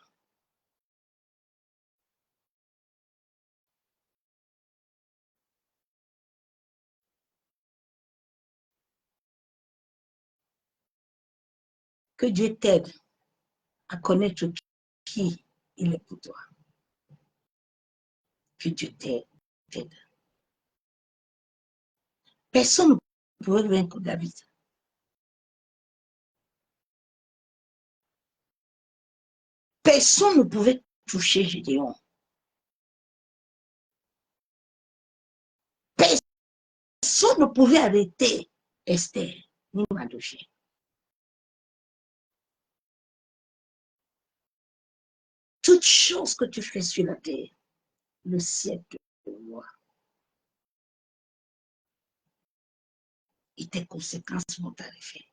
Que Dieu t'aide à connaître qui il est pour toi. Que Dieu t'aide. Personne ne pouvait vaincre David. Personne ne pouvait toucher Gédéon. Personne ne pouvait arrêter Esther ni Mardochée. Toute chose que tu fais sur la terre, le ciel te voit. et tes conséquences vont t'arriver.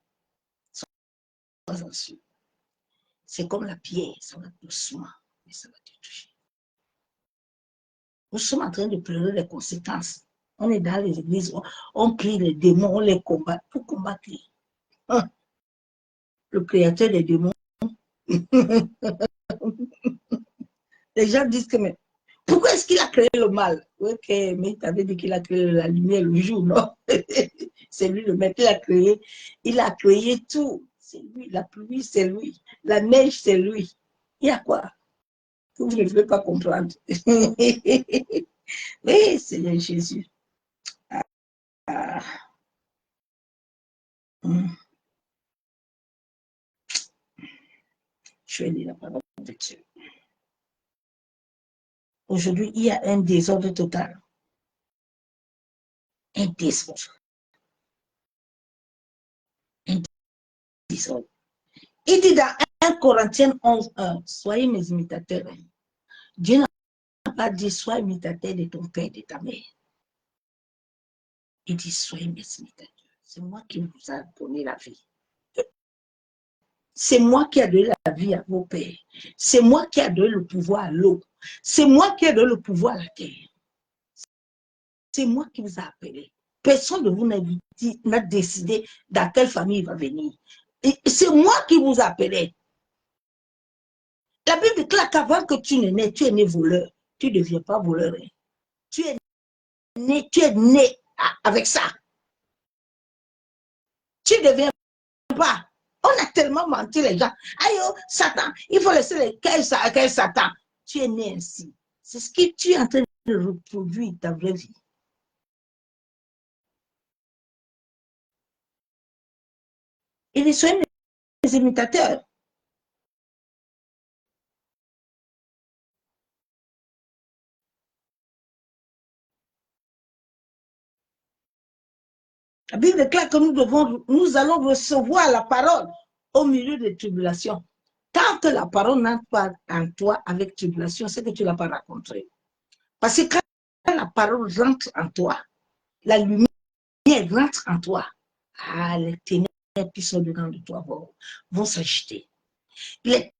Sois-en sûr. C'est comme la pierre, ça va doucement, mais ça va te toucher. Nous sommes en train de pleurer les conséquences. On est dans les églises, on prie les démons, on les combat. Pour combattre le créateur des démons. Les gens disent que, mais pourquoi est-ce qu'il a créé le mal? Ok, mais tu avais dit qu'il a créé la lumière le jour, non? C'est lui le maître, il a créé tout. C'est lui, la pluie, c'est lui. La neige, c'est lui. Il y a quoi que vous ne pouvez pas comprendre? Oui, Seigneur Jésus. Ah. Je vais lire la parole de Dieu. Aujourd'hui, il y a un désordre total. Un désordre. Un désordre. Il dit dans 1 Corinthiens 11:1, soyez mes imitateurs. Dieu n'a pas dit, sois imitateur de ton père et de ta mère. Il dit, soyez mes imitateurs. C'est moi qui vous ai donné la vie. C'est moi qui ai donné la vie à vos pères. C'est moi qui ai donné le pouvoir à l'eau. C'est moi qui ai donné le pouvoir à la terre. C'est moi qui vous ai appelé. Personne de vous n'a décidé dans quelle famille il va venir. C'est moi qui vous appelais. La Bible déclare qu'avant que tu ne nais, tu es né voleur. Tu ne deviens pas voleur. Tu es né avec ça. Tu ne deviens pas. On a tellement menti les gens. Aïe, oh, Satan, il faut laisser les quel Satan. Tu es né ainsi. C'est ce que tu es en train de reproduire ta vraie vie. Et soyez mes imitateurs. La Bible déclare que nous allons recevoir la parole au milieu des tribulations. Tant que la parole n'entre pas en toi avec tribulation, c'est que tu ne l'as pas rencontrée. Parce que quand la parole rentre en toi, la lumière rentre en toi, les ténèbres qui sont dedans de toi vont s'agiter. Les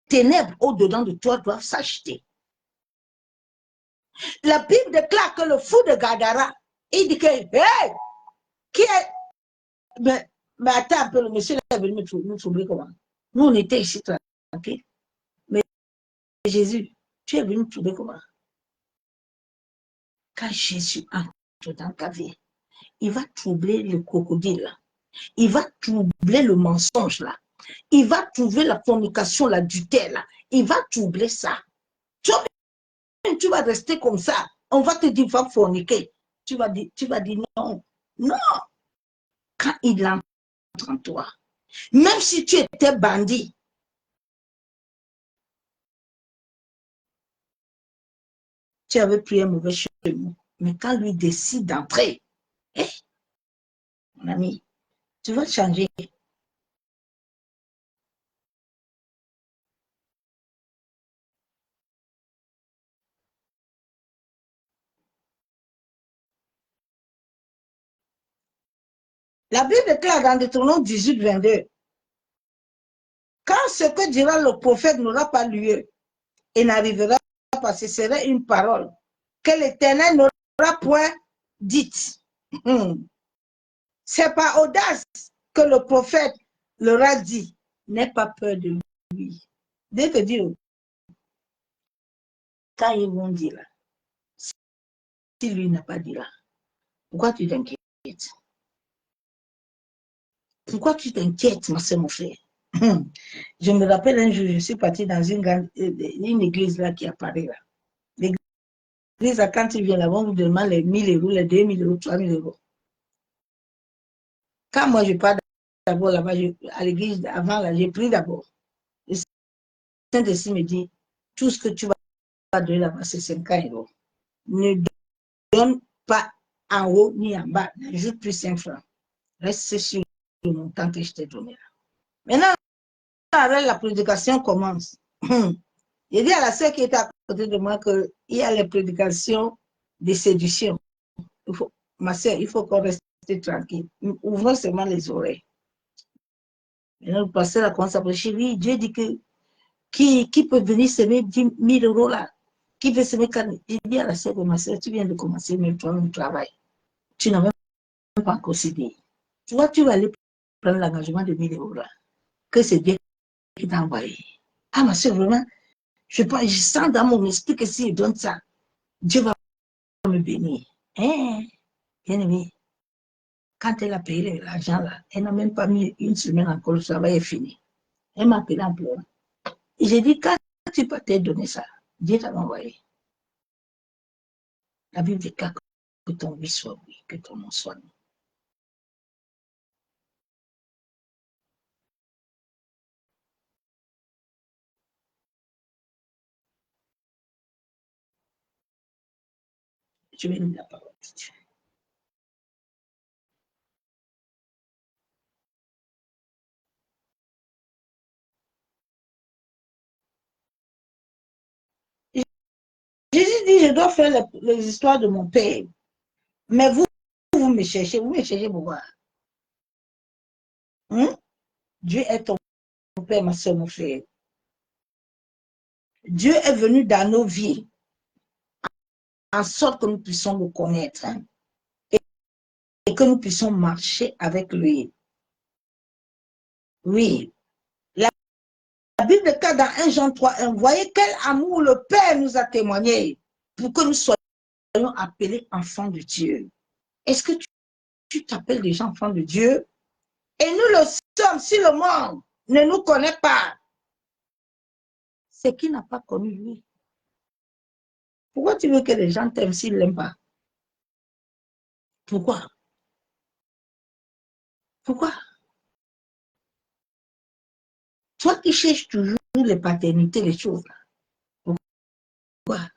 ténèbres au-dedans de toi doivent s'agiter. La Bible déclare que le fou de Gadara, il dit que, hey, qui est... Mais attends un peu, le monsieur est venu nous trouver comment? Nous, on était ici tranquille. Mais Jésus, tu es venu nous trouver comment? Quand Jésus entre dans ta vie, il va troubler le crocodile, il va troubler le mensonge là, il va trouver la fornication, l'adultère là, il va troubler ça. Tu vas rester comme ça, on va te dire va forniquer. Tu vas dire non, non. Quand il entre en toi, même si tu étais bandit, tu avais pris un mauvais chemin, mais quand lui décide d'entrer, mon ami, tu vas changer. La Bible déclare dans Deutéronome 18:22, quand ce que dira le prophète n'aura pas lieu et n'arrivera pas, ce serait une parole que l'Éternel n'aura point dite. C'est par audace que le prophète leur a dit, n'aie pas peur de lui. Dès te dire, quand ils vont dire là, si lui n'a pas dit là, pourquoi tu t'inquiètes? Pourquoi tu t'inquiètes, ma soeur, mon frère? Je me rappelle un jour, je suis partie dans une église là qui apparaît là. L'église, quand il vient là, on vous demande les 1 000 euros, les 2 000 euros, 3 000 euros. Quand moi je pars d'abord là-bas, à l'église, avant là, j'ai pris d'abord. Le Saint-Esprit me dit, tout ce que tu vas donner là-bas, c'est 50 euros. Ne donne pas en haut ni en bas, n'ajoute plus 5 francs. Reste sur le montant que je t'ai donné là. Maintenant, la prédication commence. J'ai dit à la sœur qui était à côté de moi qu'il y a les prédications de séduction. Ma sœur, il faut qu'on reste tranquille. Ouvrons seulement les oreilles. Et le pasteur a commencé à prêcher. Oui, Dieu dit que qui peut venir semer 10 000 euros là? Qui veut semer 4 000? J'ai dit à la sœur de ma sœur, tu viens de commencer, mais toi, le travail. Tu n'as même pas encore cédé. Toi, tu vas aller prendre l'engagement de 1 000 euros là. Que c'est Dieu qui t'a envoyé. Ah, ma sœur, vraiment, je sens dans mon esprit que s'il donne ça, Dieu va me bénir. Hein? Bien aimé, quand elle a payé l'argent là, elle n'a même pas mis une semaine encore, le travail est fini. Elle m'a appelé en pleurant. Et j'ai dit, quand tu peux te donner ça, Dieu t'a envoyé. La Bible dit que ton oui soit oui, que ton non soit non. Je vais lire la parole de Dieu. Jésus dit, je dois faire les histoires de mon père. Mais vous me cherchez pourquoi? Dieu est ton père, ma soeur, mon frère. Dieu est venu dans nos vies en sorte que nous puissions le connaître et que nous puissions marcher avec lui. Oui. La Bible déclare dans 1 Jean 3, voyez quel amour le Père nous a témoigné pour que nous soyons appelés enfants de Dieu. Est-ce que tu t'appelles déjà enfant de Dieu? Et nous le sommes si le monde ne nous connaît pas. C'est qui n'a pas connu lui. Pourquoi tu veux que les gens t'aiment s'ils ne l'aiment pas? Pourquoi? Pourquoi? Toi qui cherches toujours les paternités, les choses. Pourquoi?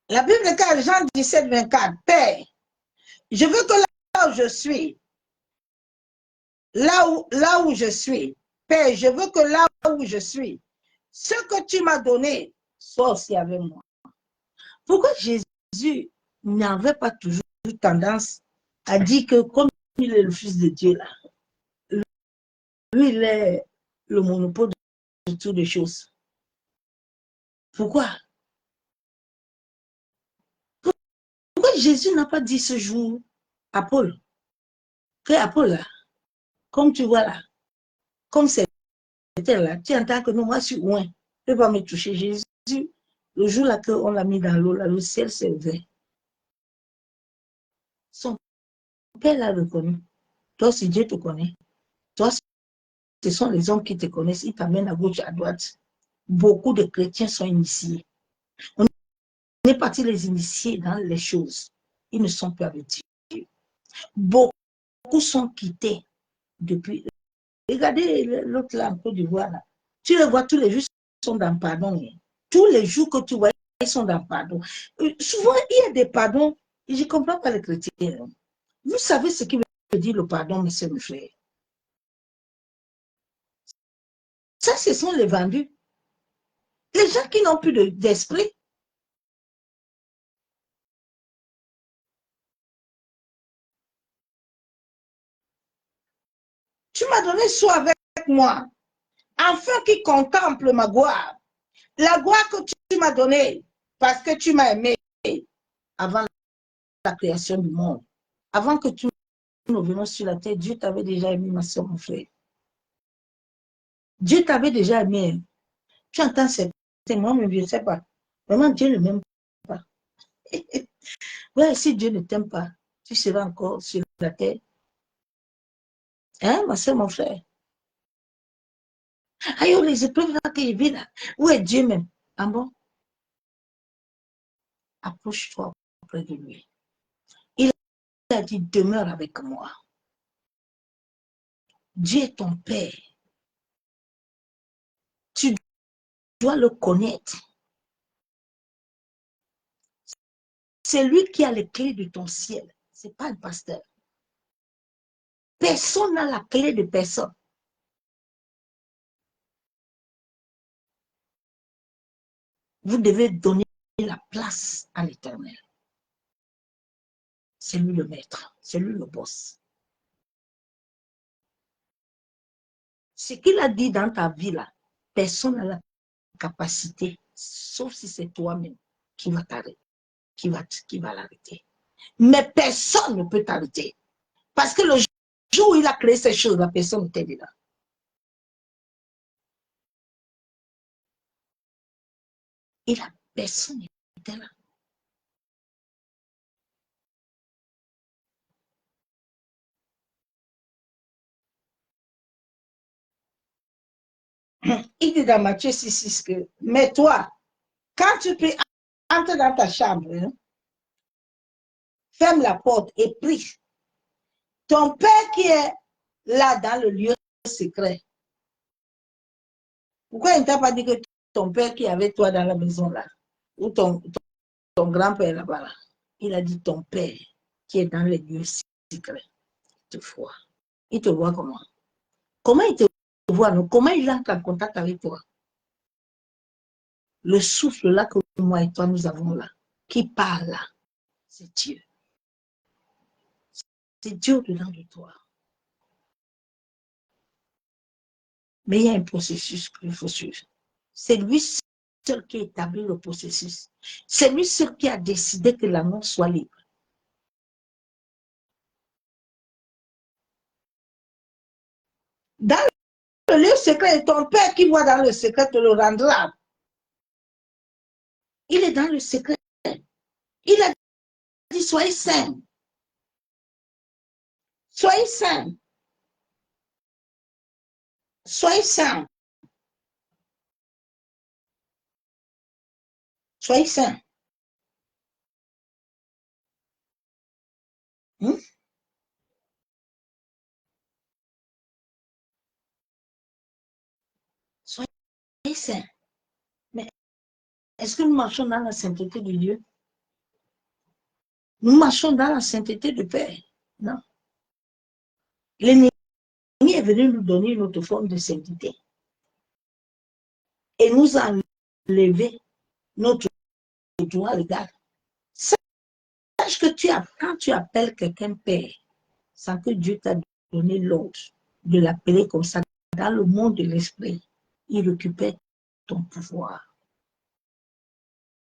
La Bible déclare Jean 17, 24, Père, je veux que là où je suis, là où je suis, Père, je veux que là où je suis, ce que tu m'as donné soit aussi avec moi. Pourquoi Jésus n'avait pas toujours tendance à dire que comme il est le Fils de Dieu, là, lui, il est le monopole de toutes les choses. Pourquoi? Pourquoi Jésus n'a pas dit ce jour à Paul, que à Paul, là, comme tu vois là, comme c'était là, tu entends que non, moi je suis loin, ne peux pas me toucher. Jésus, le jour là qu'on l'a mis dans l'eau, là, le ciel s'est ouvert. Son père l'a reconnu. Toi, si Dieu te connaît, toi, ce sont les hommes qui te connaissent, ils t'amènent à gauche, à droite. Beaucoup de chrétiens sont initiés. On est parti les initier dans les choses. Ils ne sont plus avec Dieu. Beaucoup sont quittés depuis. Regardez l'autre là, en Côte d'Ivoire, là. Tu le vois, tous les jours, ils sont dans le pardon. Tous les jours que tu vois, ils sont dans le pardon. Souvent, il y a des pardons, et je ne comprends pas les chrétiens. Vous savez ce qui veut dire le pardon, monsieur le frère? Ça, ce sont les vendus. Les gens qui n'ont plus d'esprit. Tu m'as donné, sois avec moi, afin qu'il contemple ma gloire. La gloire que tu m'as donnée, parce que tu m'as aimé avant la création du monde. Avant que nous venions sur la terre, Dieu t'avait déjà aimé, ma soeur, mon frère. Dieu t'avait déjà aimé. Tu entends certains, moi, mais je ne sais pas. Vraiment, Dieu ne m'aime pas. Ouais, si Dieu ne t'aime pas, tu seras encore sur la terre. Hein, ma soeur, mon frère? Aïe, les épreuves là que je vis là. Où est Dieu même? Ah bon? Approche-toi auprès de lui. Il a dit, demeure avec moi. Dieu est ton Père. Tu dois le connaître. C'est lui qui a les clés de ton ciel. Ce n'est pas le pasteur. Personne n'a la clé de personne. Vous devez donner la place à l'Éternel. C'est lui le maître, c'est lui le boss. Ce qu'il a dit dans ta vie là, personne n'a la capacité, sauf si c'est toi-même qui va t'arrêter, qui va l'arrêter. Mais personne ne peut t'arrêter. Parce que le jour où il a créé ces choses, la personne n'était là. Et la personne était là. Il dit dans Matthieu 6, que, mais toi, quand tu peux entrer dans ta chambre, hein, ferme la porte et prie. Ton Père qui est là dans le lieu secret. Pourquoi il ne t'a pas dit que ton Père qui est avec toi dans la maison là, ou ton grand-père là-bas, là, il a dit ton Père qui est dans les lieux secrets. Il te voit. Il te voit comment? Comment il te voit? Comment il entre en contact avec toi? Le souffle là que moi et toi nous avons là, qui parle là, c'est Dieu. C'est Dieu au-dedans de toi. Mais il y a un processus qu'il faut suivre. C'est lui seul qui établit le processus. C'est lui seul qui a décidé que l'amour soit libre. Dans le lieu secret, ton Père qui voit dans le secret te le rendra. Il est dans le secret. Il a dit, soyez saints. Soyez saints. Soyez saints. Soyez saints. Soyez saints. Mais est-ce que nous marchons dans la sainteté de Dieu? Nous marchons dans la sainteté de Père. Non. L'ennemi est venu nous donner une autre forme de sainteté. Et nous a enlevé notre droit légal. Sache que quand tu appelles quelqu'un Père, sans que Dieu t'a donné l'ordre de l'appeler comme ça, dans le monde de l'esprit, il occupait ton pouvoir.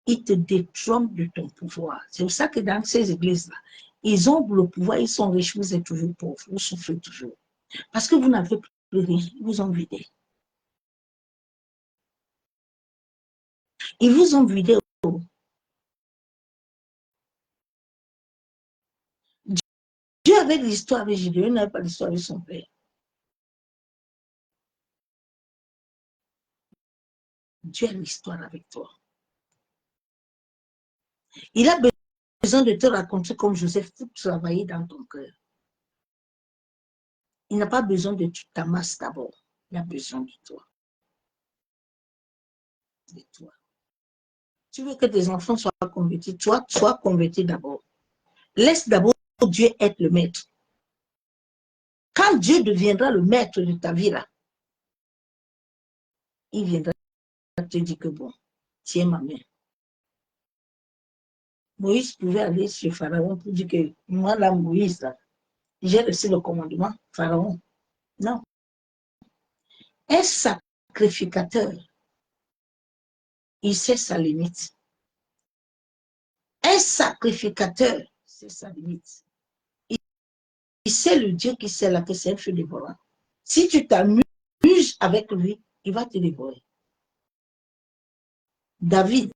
Il te détrône de ton pouvoir. C'est pour ça que dans ces églises-là, ils ont le pouvoir, ils sont riches, vous êtes toujours pauvres, vous souffrez toujours. Parce que vous n'avez plus rien, ils vous ont vidé. Ils vous ont vidé. Dieu avait l'histoire avec Jésus, il n'avait pas l'histoire avec son père. Dieu a l'histoire avec toi. Il a besoin de te raconter comme Joseph pour travailler dans ton cœur. Il n'a pas besoin de tu t'amasses d'abord. Il a besoin de toi. De toi. Tu veux que tes enfants soient convertis, toi, sois converti d'abord. Laisse d'abord Dieu être le maître. Quand Dieu deviendra le maître de ta vie là, il viendra te dire que bon, tiens ma main. Moïse pouvait aller chez Pharaon pour dire que moi là, Moïse, j'ai reçu le commandement, Pharaon. Non. Un sacrificateur, il sait sa limite. Un sacrificateur, c'est sa limite. Il sait le Dieu qui sait là que c'est un feu dévorant. Si tu t'amuses avec lui, il va te dévorer. David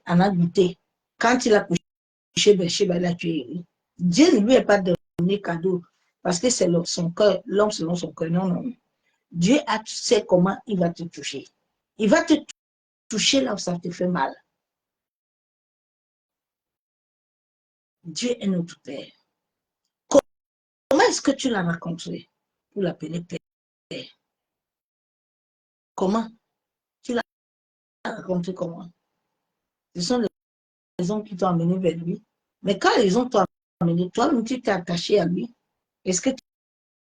en a goûté. Quand il a couché Bathsheba, il a tué. Dieu ne lui a pas donné cadeau parce que c'est son cœur, l'homme selon son cœur. Non, non. Dieu sait comment il va te toucher. Il va te toucher là où ça te fait mal. Dieu est notre Père. Comment est-ce que tu l'as rencontré pour l'appeler Père? Comment? Tu l'as rencontré comment? Ce sont les hommes qui t'ont amené vers lui. Mais quand les hommes t'ont amené, toi-même, tu t'es attaché à lui. Est-ce que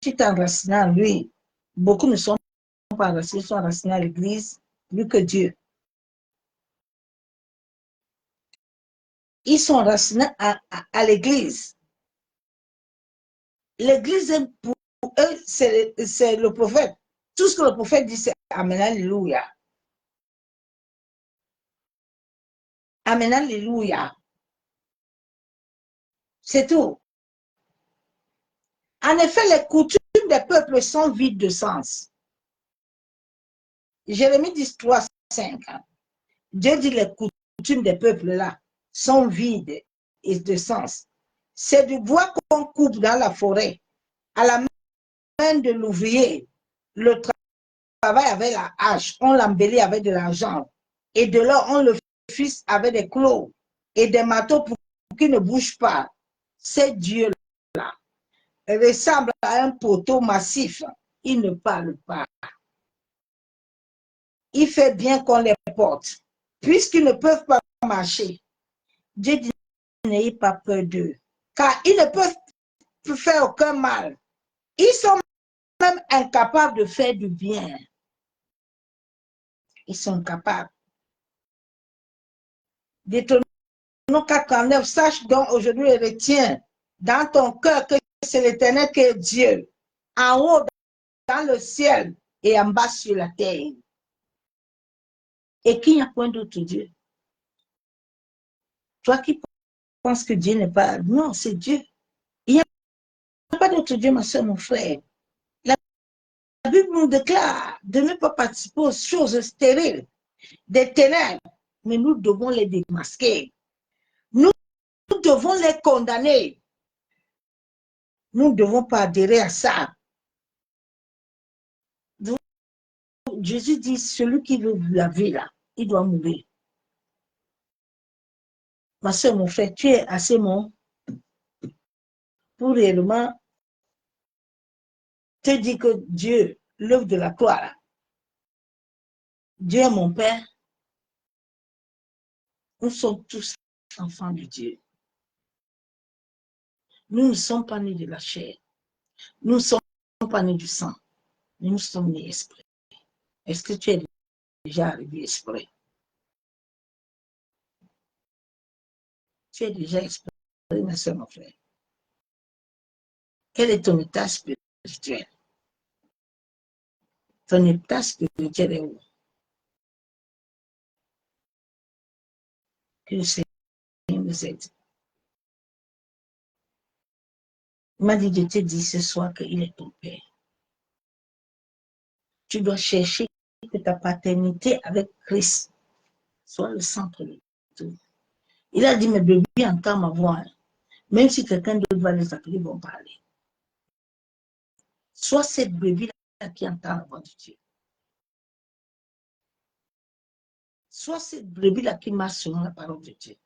tu t'es enraciné en lui? Beaucoup ne sont pas enracinés, sont enracinés à l'église, plus que Dieu. Ils sont racinés à l'église. L'église, pour eux, c'est le prophète. Tout ce que le prophète dit, c'est Amen, Alléluia. Amen, Alléluia. C'est tout. En effet, les coutumes des peuples sont vides de sens. Jérémie 13, 5. Dieu dit les coutumes des peuples là sont vides et de sens. C'est du bois qu'on coupe dans la forêt, à la main de l'ouvrier. Le travail avec la hache, on l'embellit avec de l'argent. Et de l'or, on le fixe avec des clous et des marteaux pour qu'il ne bouge pas. C'est Dieu-là ressemble à un poteau massif. Il ne parle pas. Il fait bien qu'on les porte. Puisqu'ils ne peuvent pas marcher, Dieu dit, n'ayez pas peur d'eux. Car ils ne peuvent faire aucun mal. Ils sont même incapables de faire du bien. Ils sont capables. Deutéronome 4:9, sache donc aujourd'hui et retiens dans ton cœur que c'est l'Éternel qui est Dieu, en haut dans le ciel et en bas sur la terre. Et qu'il n'y a point d'autre Dieu. Toi qui penses que Dieu n'est pas... Non, c'est Dieu. Il n'y a pas d'autre Dieu, ma soeur, mon frère. La Bible nous déclare de ne pas participer aux choses stériles, des ténèbres, mais nous devons les démasquer. Nous devons les condamner. Nous ne devons pas adhérer à ça. Jésus dit, celui qui veut la vie, là, il doit mourir. Ma soeur, mon frère, tu es assez bon pour réellement te dire que Dieu, l'œuvre de la croix, là, Dieu est mon Père. Nous sommes tous enfants de Dieu. Nous ne sommes pas nés de la chair. Nous ne sommes pas nés du sang. Nous sommes nés esprit. Est-ce que tu es déjà arrivé esprit? Tu es déjà esprit, ma soeur, mon frère. Quel est ton état spirituel? Ton état spirituel est où? Que le Seigneur nous aide. Il m'a dit de te dire ce soir qu'il est ton Père. Tu dois chercher que ta paternité avec Christ soit le centre de tout. Il a dit, mes bébés entendent ma voix. Même si quelqu'un d'autre va les appeler, ils vont parler. Soit cette brebis-là qui entend la voix de Dieu. Soit cette brebis-là qui marche selon la parole de Dieu.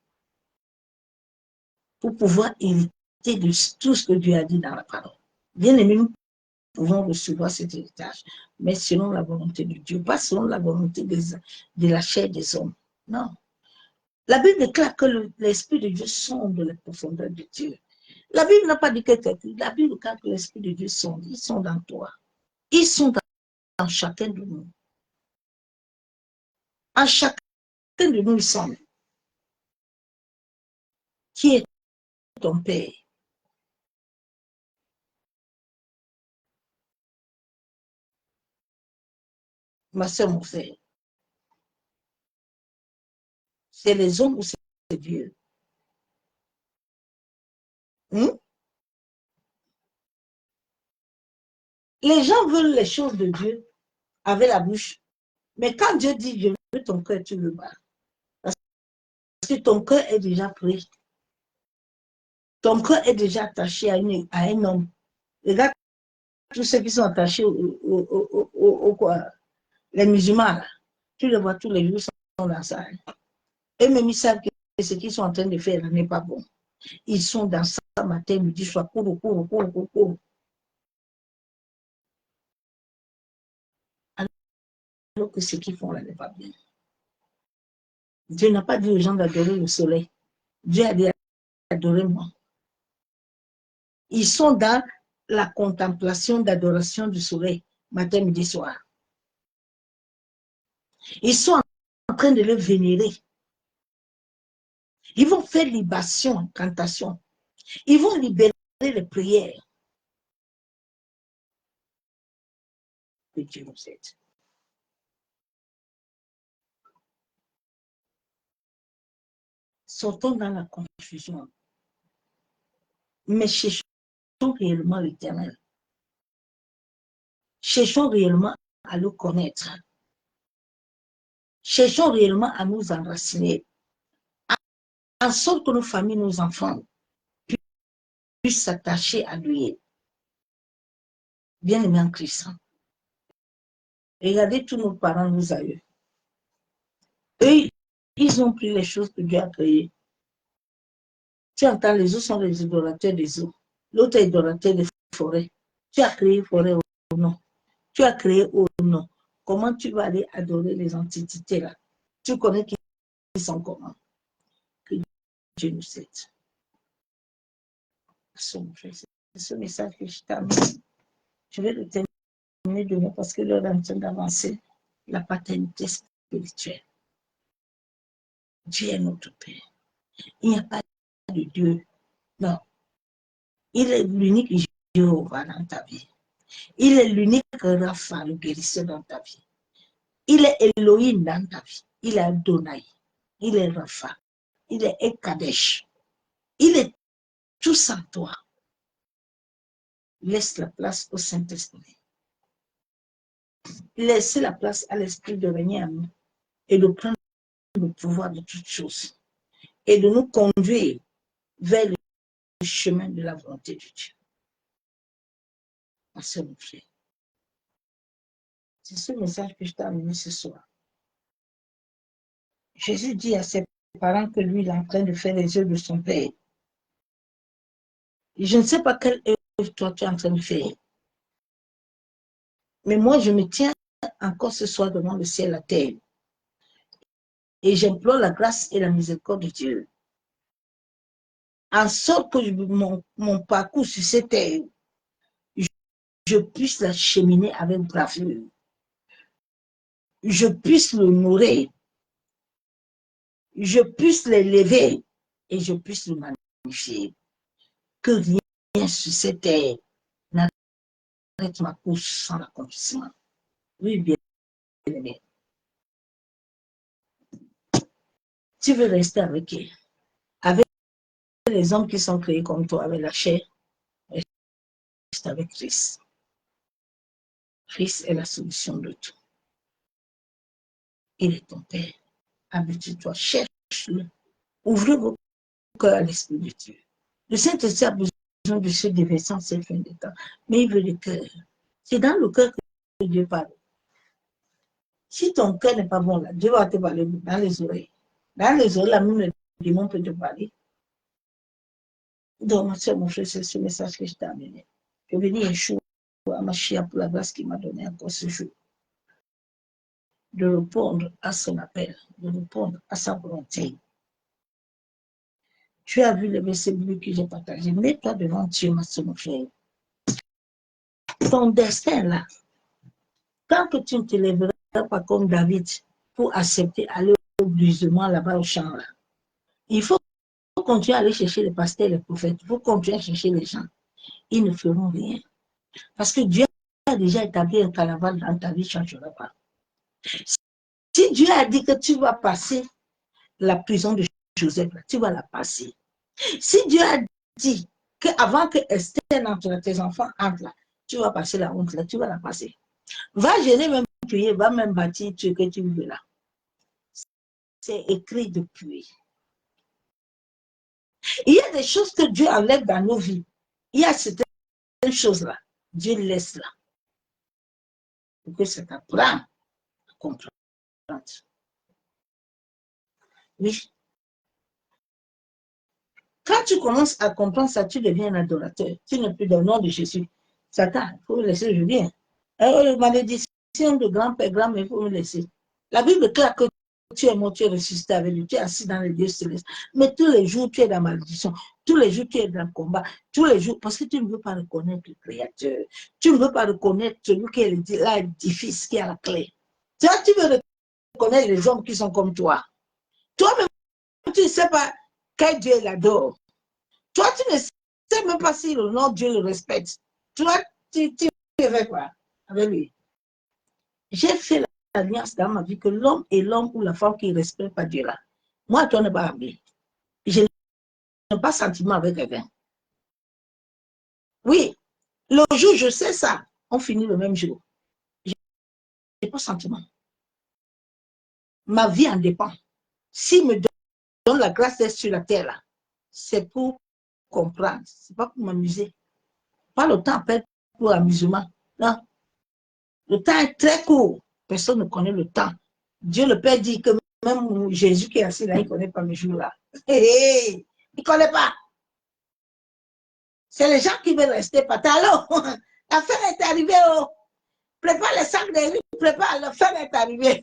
Pour pouvoir hériter de tout ce que Dieu a dit dans la parole. Bien aimé, nous pouvons recevoir cet héritage, mais selon la volonté de Dieu, pas selon la volonté de la chair des hommes. Non. La Bible déclare que l'Esprit de Dieu sonde les profondeurs de Dieu. La Bible n'a pas dit que la Bible déclare que l'Esprit de Dieu sonde. Ils sont dans toi. Ils sont dans chacun de nous. En chacun de nous, ils sont. Qui est ton Père? Ma soeur, mon frère. C'est les hommes ou c'est Dieu? Les gens veulent les choses de Dieu avec la bouche. Mais quand Dieu dit, je veux ton cœur, tu ne veux pas. Parce que ton cœur est déjà pris. Ton cœur est déjà attaché à un homme. Regarde tous ceux qui sont attachés les musulmans, là. Tu les vois tous les jours, sont dans ça. Eux-mêmes, ils savent que ce qu'ils sont en train de faire n'est pas bon. Ils sont dans ça matin, midi, soir, cours. Alors que ce qu'ils font là n'est pas bien. Dieu n'a pas dit aux gens d'adorer le soleil. Dieu a dit adorez-moi. Ils sont dans la contemplation d'adoration du soleil, matin, midi, soir. Ils sont en train de le vénérer. Ils vont faire libation, incantation. Ils vont libérer les prières. Que Dieu nous aide. Sortons dans la confusion. Mais cherchons réellement l'Éternel. Cherchons réellement à le connaître. Cherchons réellement à nous enraciner. En sorte que nos familles, nos enfants puissent s'attacher à lui. Bien aimé en Christ. Regardez tous nos parents, nos aïeux. Eux, ils ont pris les choses que Dieu a créées. Tu entends, les eaux sont les idolateurs des eaux. L'autre est idorateur des forêts. Tu as créé forêt ou non? Tu as créé ou non? Comment tu vas aller adorer les entités là? Tu connais qui sont comment? Que Dieu nous aide. C'est ce message que je t'amène. Je vais le terminer demain parce que l'heure est en train d'avancer. La paternité spirituelle. Dieu est notre Père. Il n'y a pas de Dieu. Non. Il est l'unique Jéhovah dans ta vie. Il est l'unique Rapha, le guérisseur dans ta vie. Il est Elohim dans ta vie. Il est Adonai. Il est Rapha. Il est Ekadesh. Il est tout en toi. Laisse la place au Saint-Esprit. Laissez la place à l'Esprit de régner en nous et de prendre le pouvoir de toutes choses et de nous conduire vers le chemin de la volonté de Dieu. C'est ce message que je t'ai amené ce soir. Jésus dit à ses parents que lui, il est en train de faire les œuvres de son Père. Je ne sais pas quelle œuvre toi tu es en train de faire. Mais moi, je me tiens encore ce soir devant le ciel et la terre. Et j'implore la grâce et la miséricorde de Dieu. En sorte que mon parcours sur cette terre, je puisse la cheminer avec bravure. Je puisse le nourrir. Je puisse l'élever et je puisse le magnifier. Que rien sur cette terre n'arrête ma course sans l'accomplissement. Oui, bien aimé. Tu veux rester avec qui? Avec les hommes qui sont créés comme toi, avec la chair, reste avec Christ. Christ est la solution de tout. Il est ton Père. Habitue-toi, cherche-le. Ouvrez vos cœurs à l'Esprit de Dieu. Le Saint-Esprit a besoin de se déverser en cette fin de temps, mais il veut le cœur. C'est dans le cœur que Dieu parle. Si ton cœur n'est pas bon là, Dieu va te parler dans les oreilles. Dans les oreilles, là, même le démon peut te parler. Donc, mon frère, c'est ce message que je t'ai amené. Je vais dire Yeshua à Mashiach pour la grâce qu'il m'a donnée encore ce jour. De répondre à son appel, de répondre à sa volonté. Tu as vu le verset biblique que j'ai partagé. Mets-toi devant Dieu, ma soeur, mon frère. Ton destin là, tant que tu ne te lèveras pas comme David pour accepter aller au brisement là-bas au champ là, il faut continuer à aller chercher les pasteurs, les prophètes. Il faut continuer à chercher les gens. Ils ne feront rien. Parce que Dieu a déjà établi un carnaval dans ta vie, ne changera pas. Si Dieu a dit que tu vas passer la prison de Joseph, tu vas la passer. Si Dieu a dit qu'avant que Esther entre tes enfants entre là, tu vas passer la honte là, tu vas la passer. Va gêner même prier, va même bâtir ce que tu veux là. C'est écrit depuis. Il y a des choses que Dieu enlève dans nos vies. Il y a certaines choses là, Dieu laisse là. Pour que ça t'apprenne à comprendre. Oui. Quand tu commences à comprendre ça, tu deviens un adorateur. Tu n'es plus dans le nom de Jésus. Satan, il faut me laisser, je viens. Malédiction de grand-père, grand-mère, il faut me laisser. La Bible déclare que tu es mort, tu es ressuscité avec lui, tu es assis dans les lieux célestes. Mais tous les jours, tu es dans malédiction. Tous les jours, tu es dans le combat. Tous les jours, parce que tu ne veux pas reconnaître le Créateur. Tu ne veux pas reconnaître celui qui est l'édifice, qui a la clé. Tu veux reconnaître les hommes qui sont comme toi. Toi-même, tu ne sais pas. que Dieu l'adore. Toi, tu ne sais même pas si le nom Dieu le respecte. Toi, tu fais quoi avec lui? J'ai fait l'alliance dans ma vie que l'homme et l'homme ou la femme qui ne respectent pas Dieu là. Moi, toi, ne pas ami. Je n'ai pas sentiment avec quelqu'un. Oui, le jour, je sais ça. On finit le même jour. Je n'ai pas sentiment. Ma vie en dépend. S'il me donne la grâce d'être sur la terre là, c'est pour comprendre. C'est pas pour m'amuser. Pas le temps à perdre pour l'amusement. Non. Le temps est très court. Personne ne connaît le temps. Dieu le Père dit que même Jésus qui est assis là, il ne connaît pas mes jours là. Il ne connaît pas. C'est les gens qui veulent rester patalo. La fin est arrivée. Oh. Prépare les sacs de riz, prépare, la fin est arrivée.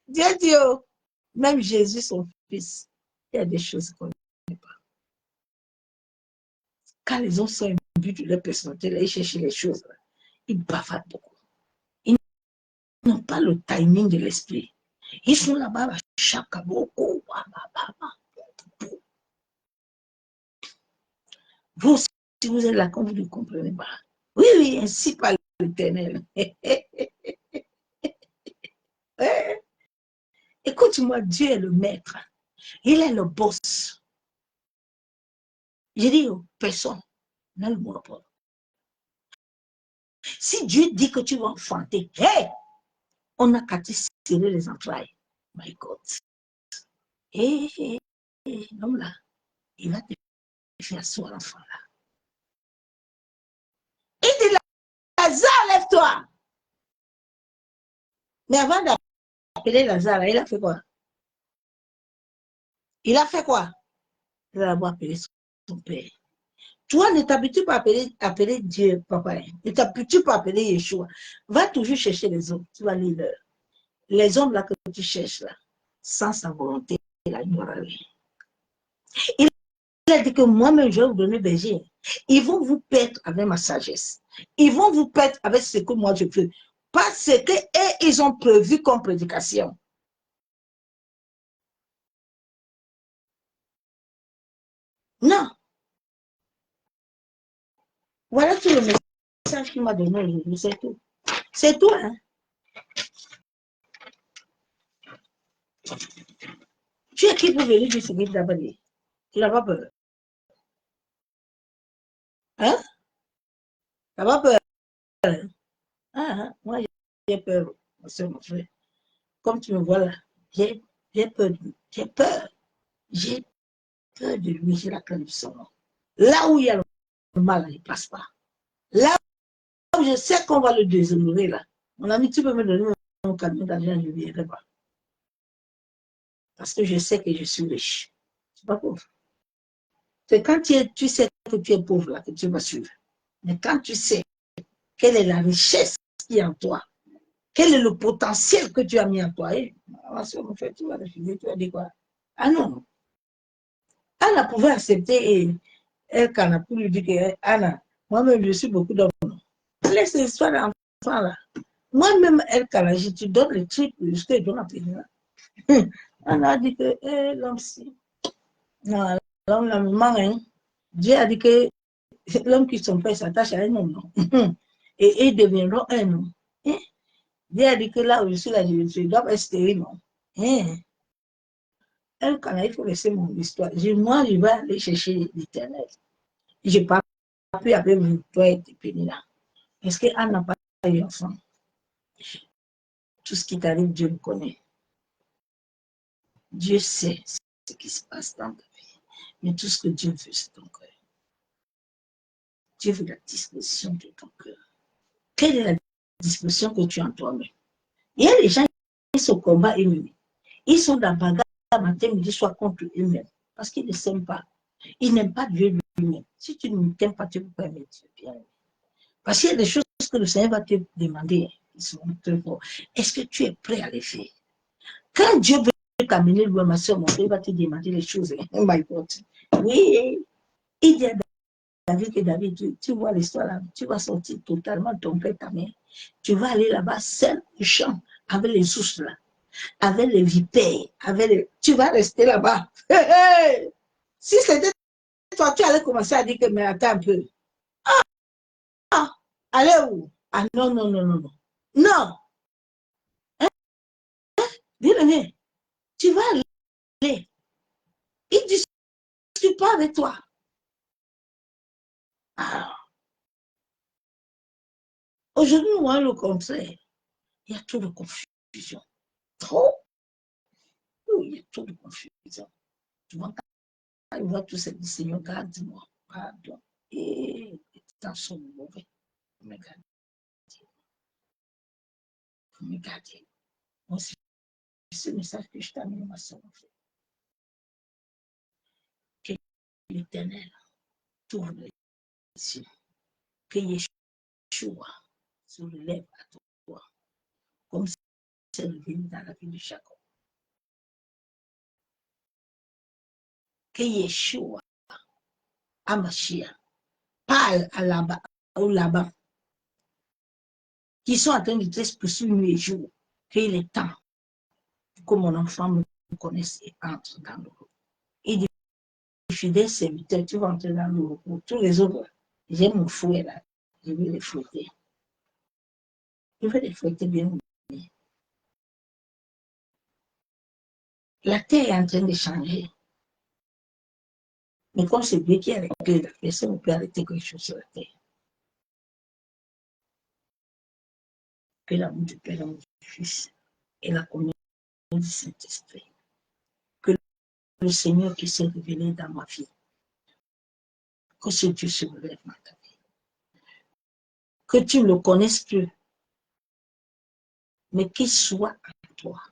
Dieu dit, oh. Même Jésus, son fils, il y a des choses qu'on ne connaît pas. Quand les hommes sont imbus de leur personnalité, là, ils cherchent les choses, là, ils bavardent beaucoup. Ils n'ont pas le timing de l'esprit. Ils sont là-bas, chaque beaucoup. Vous, si vous êtes là, quand vous ne comprenez pas. Oui, oui, ainsi parle l'Éternel. Écoute-moi, Dieu est le maître. Il est le boss. Je dis, personne n'a le monopole. Si Dieu dit que tu vas enfanter, hey, on n'a qu'à te serrer les entrailles. My God. Et l'homme là, il va te faire asseoir l'enfant là. Il dit, Lazare, lève-toi. Mais avant d'appeler Lazare, il a fait quoi? Il a fait quoi? Il a d'abord appelé son père. Toi, ne t'habitue pas à appeler Dieu, papa. Ne t'habitue pas à appeler Yeshua. Va toujours chercher les hommes. Tu vas lire leur. Les hommes là que tu cherches là, sans sa volonté, il a dit que moi-même, je vais vous donner berger. Ils vont vous perdre avec ma sagesse. Ils vont vous perdre avec ce que moi je veux. Parce que ils ont prévu comme prédication. Non. Voilà tout le message qu'il m'a donné aujourd'hui. C'est tout. C'est tout, hein. Tu es qui pour venir dire ce qu'il t'a pas dit? Tu n'as pas peur. Hein? Tu n'as pas peur. Hein? Ah, moi, j'ai peur, mon soeur, mon frère. Comme tu me vois là, j'ai peur. J'ai peur. J'ai peur de lui. J'ai la crainte de son nom. Là où il y a le mal, il ne passe pas. Là où je sais qu'on va le déshonorer, là, mon ami, tu peux me donner un camion d'argent, je ne viendrai pas. Parce que je sais que je suis riche. Je ne suis pas pauvre. C'est quand tu sais que tu es pauvre, là, que tu vas suivre. Mais quand tu sais quelle est la richesse qui est en toi, quel est le potentiel que tu as mis en toi, et, en fait, tu vas refuser, tu vas dire quoi? Ah non. Anna pouvait accepter et elle, quand a pu lui dire que Anna, moi-même, je suis beaucoup d'hommes. Laisse l'histoire d'enfant là. Moi-même, elle, quand je te donne le truc, je te donne la pénale. On a dit que l'homme-ci, non, l'homme, la maman, hein, Dieu a dit que l'homme qui son père s'attache à un homme, non. Et ils deviendront un homme. Hein? Dieu a dit que là où je suis là, je dois être stérile, non. Hein? Elle, quand il faut laisser mon histoire. Moi, je vais aller chercher l'Éternel. Je n'ai pas pu avec toi et tes pénis là. Est-ce qu'Anne n'a pas eu enfant? Tout ce qui t'arrive, Dieu le connaît. Dieu sait ce qui se passe dans ta vie. Mais tout ce que Dieu veut, c'est ton cœur. Dieu veut la disposition de ton cœur. Quelle est la disposition que tu as en toi-même? Il y a des gens qui sont au combat eux-mêmes. Ils sont dans la bagarre matin, midi, soir contre eux-mêmes. Parce qu'ils ne s'aiment pas. Ils n'aiment pas Dieu lui-même. Si tu ne t'aimes pas, tu ne peux pas aimer Dieu bien. Parce qu'il y a des choses que le Seigneur va te demander. Ils sont très forts. Est-ce que tu es prêt à les faire? Quand Dieu veut t'amener loin, ma soeur, mon frère, il va te demander les choses. Oh my God. Oui, il dit à David que David, tu vois l'histoire là, tu vas sortir totalement ton père, ta mère. Tu vas aller là-bas seul au champ avec les sources là. avec les vipères, avec les... Tu vas rester là-bas. Si c'était toi, tu allais commencer à dire que, mais attends un peu. Ah, allez où? Ah non, non, non, non, non. Non, bien-aimé, tu vas aller. Il ne discute pas avec toi. Alors, aujourd'hui, nous voyons le contraire. Il y a trop de confusion. Trop. Oui, il y a trop de confusion. Tu vois, quand il voit tout ça, dit Seigneur, garde-moi. Pardon. Et dans son mauvais. Me garder. Me garder. Moi, c'est ce message que je t'amène, ma soeur. Que l'Éternel t'ouvre les yeux. Que Yeshua se relève à toi. Comme c'est revenu dans la vie de Jacob. Que Yeshua, Amashia, parle à là-bas, qui sont en train de te poursuivre les jours, qu'il est temps que mon enfant me connaisse et entre dans le repos. Et des fidèles serviteurs, tu vas entrer dans le repos. Tous les autres, j'ai mon fouet là, je vais les fouetter. Je vais les fouetter bien. La terre est en train de changer. Mais comme c'est Dieu qui a réglé la personne ne peut arrêter quelque chose sur la terre. Que l'amour du Père, l'amour du Fils et la communion du Saint-Esprit. Que le Seigneur qui s'est révélé dans ma vie, que ce Dieu se relève dans ta vie. Que tu ne le connaisses plus, mais qu'il soit en toi.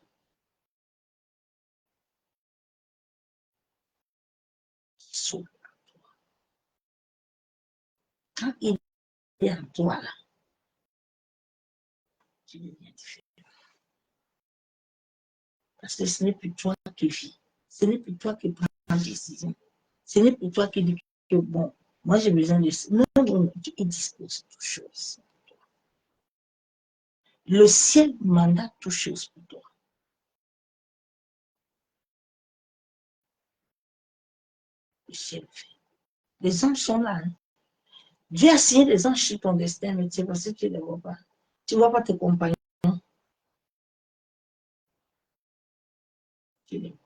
Qu'il soit en toi. Quand il est en toi, là, tu deviens différent. Parce que ce n'est plus toi qui vis. Ce n'est plus toi qui prends la décision. Ce n'est plus toi qui dis que bon, moi j'ai besoin de ça. Non, non, non, il dispose de toutes choses. Le ciel mandate toutes choses pour toi. Le ciel fait. Les anges sont là. Hein. Dieu a signé les anges sur ton destin, mais c'est parce que tu ne les vois pas. Tu ne vois pas tes compagnons. Tu les vois.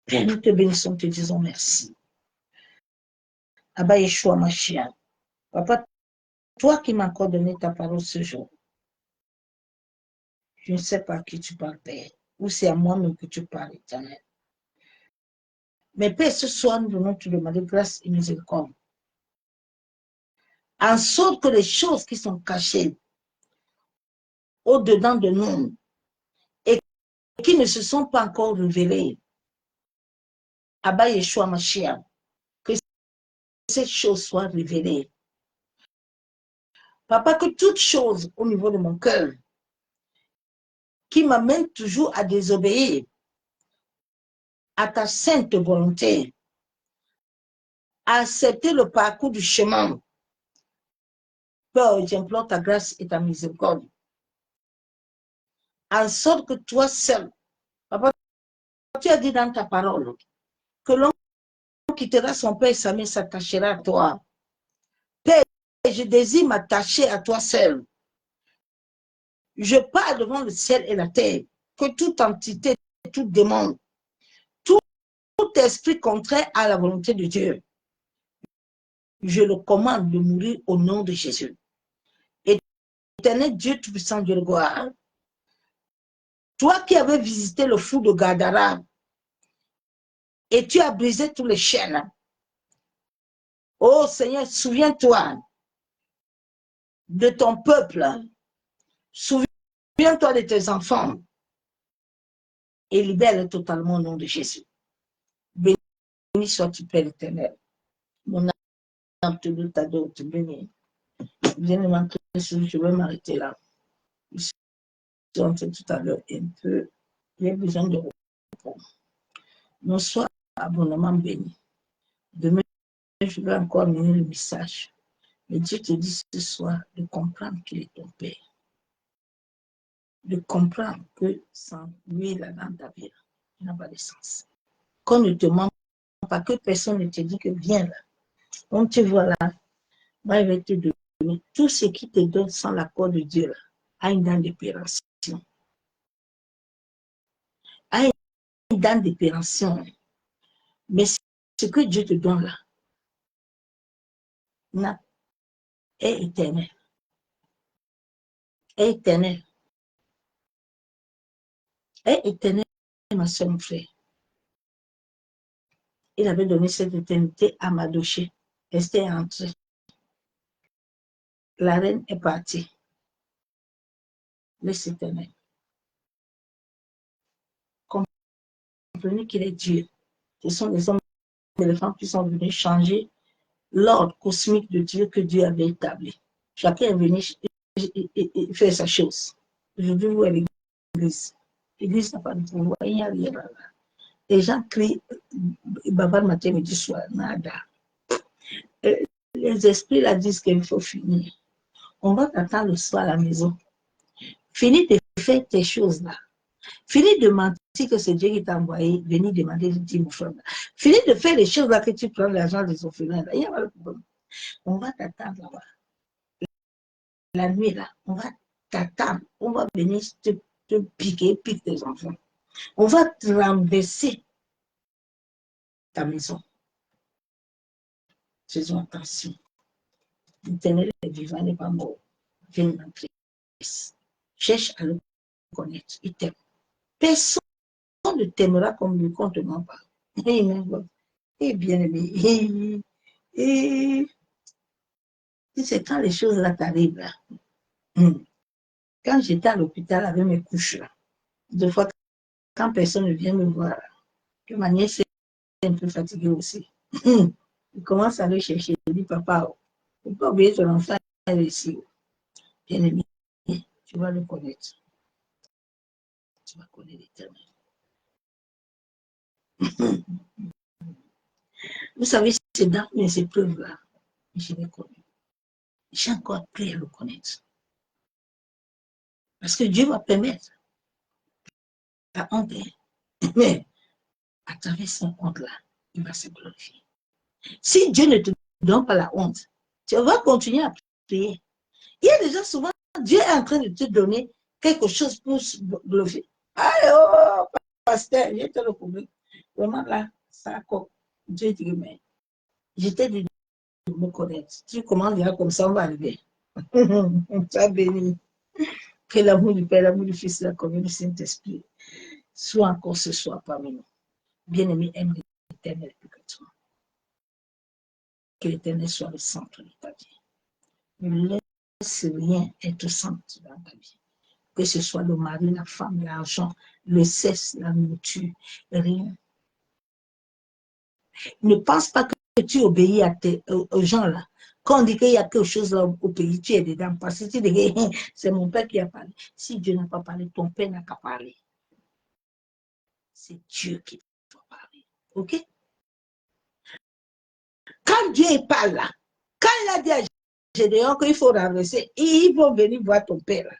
Père, nous te bénissons, te disons merci. Abba Yeshua Mashiach. Papa, toi qui m'as encore donné ta parole ce jour, je ne sais pas à qui tu parles, Père, ou c'est à moi-même que tu parles, éternel. Mais Père, ce soir, nous venons te demander grâce et miséricorde. En sorte que les choses qui sont cachées au-dedans de nous et qui ne se sont pas encore révélées, Abba Yeshua Mashiach, que ces choses soient révélées. Papa, que toute chose au niveau de mon cœur qui m'amène toujours à désobéir à ta sainte volonté, à accepter le parcours du chemin. Père, j'implore ta grâce et ta miséricorde. En sorte que toi seul, papa, tu as dit dans ta parole que l'homme quittera son père et sa mère s'attachera à toi. Père, je désire m'attacher à toi seul. Je parle devant le ciel et la terre que toute entité, tout démon, tout esprit contraire à la volonté de Dieu, je le commande de mourir au nom de Jésus. Éternel Dieu Tout-Puissant, Dieu de gloire, toi qui avais visité le fou de Gadara et tu as brisé tous les chaînes. Oh Seigneur, souviens-toi de ton peuple. Souviens-toi de tes enfants et libère-les totalement au nom de Jésus. Béni sois-tu, Père éternel. Mon âme te loue, t'adore, te bénit. Bien-aimé, je vais m'arrêter là. Je suis entré tout à l'heure un peu. J'ai besoin de repos. Bonsoir, abonnement béni. Demain, je vais encore mener le message. Mais Dieu te dit ce soir de comprendre qu'il est ton Père. de comprendre que sans lui, là dans ta vie, il n'a pas de sens. Qu'on ne te ment pas, que personne ne te dit que viens là. On te voit là, moi, il va te donner tout ce qui te donne sans l'accord de Dieu là, a une dent d'opération. A une dent d'opération. Mais ce que Dieu te donne là, est éternel. Est éternel. Est éternel, ma soeur, mon frère. Il avait donné cette éternité à Madoché. Esther est entrée. La reine est partie. Laisse éternel. Comprenez qu'il est Dieu. Ce sont les hommes et les femmes qui sont venus changer l'ordre cosmique de Dieu que Dieu avait établi. Chacun est venu faire sa chose. Aujourd'hui, vous êtes l'église. L'église n'a pas de pouvoir. Il n'y a rien là. Les gens crient bavard matin, midi, soir. Nada. Les esprits là disent qu'il faut finir. On va t'attendre le soir à la maison. Finis de faire tes choses là. Finis de mentir que c'est Dieu qui t'a envoyé, venir demander le 10 000 francs. Finis de faire les choses là que tu prends l'argent des orphelins. Il n'y a pas de problème. On va t'attendre là-bas. La nuit là, on va t'attendre. On va venir te piquer tes enfants. On va te renverser ta maison. Faisons attention. L'éternel est vivant, n'est pas mort. Viens dans Christ. Cherche à le connaître. Il t'aime. Personne ne t'aimera comme lui quand on te ment pas. Et bien aimé. Et c'est quand les choses là t'arrivent là. Quand j'étais à l'hôpital avec mes couches là, deux fois quand personne ne vient me voir, que ma nièce est un peu fatiguée aussi. Il commence à le chercher. Il dit, papa, il ne faut pas oublier ton enfant ici. Bien aimé, tu vas le connaître. Tu vas connaître l'éternel. Vous savez, c'est dans mes épreuves-là, je l'ai connu. J'ai encore appris à le connaître. Parce que Dieu va permettre la honte, mais à travers cette honte-là, il va se glorifier. Si Dieu ne te donne pas la honte, tu vas continuer à prier. Il y a déjà souvent, Dieu est en train de te donner quelque chose pour se glorifier. Allez, oh, pasteur, j'ai te le problème. Vraiment là, ça comme Dieu dit, mais j'étais dit de me connaître. Tu commences déjà comme ça, on va arriver. Tu as béni. Que l'amour du Père, l'amour du Fils, la communion du Saint-Esprit soit encore ce soir parmi nous. Bien-aimé, aime l'Éternel plus que toi. Que l'Éternel soit le centre de ta vie. Ne laisse rien être centre dans ta vie. Que ce soit le mari, la femme, l'argent, le sexe, la nourriture, rien. Ne pense pas que tu obéis aux gens là. Quand on dit qu'il y a quelque chose là au pays, tu es dedans. Parce que tu dis, c'est mon père qui a parlé. Si Dieu n'a pas parlé, ton père n'a qu'à parler. C'est Dieu qui doit parler. OK? Quand Dieu parle là, quand il a dit à Gédéon qu'il faut renverser, ils vont venir voir ton père là.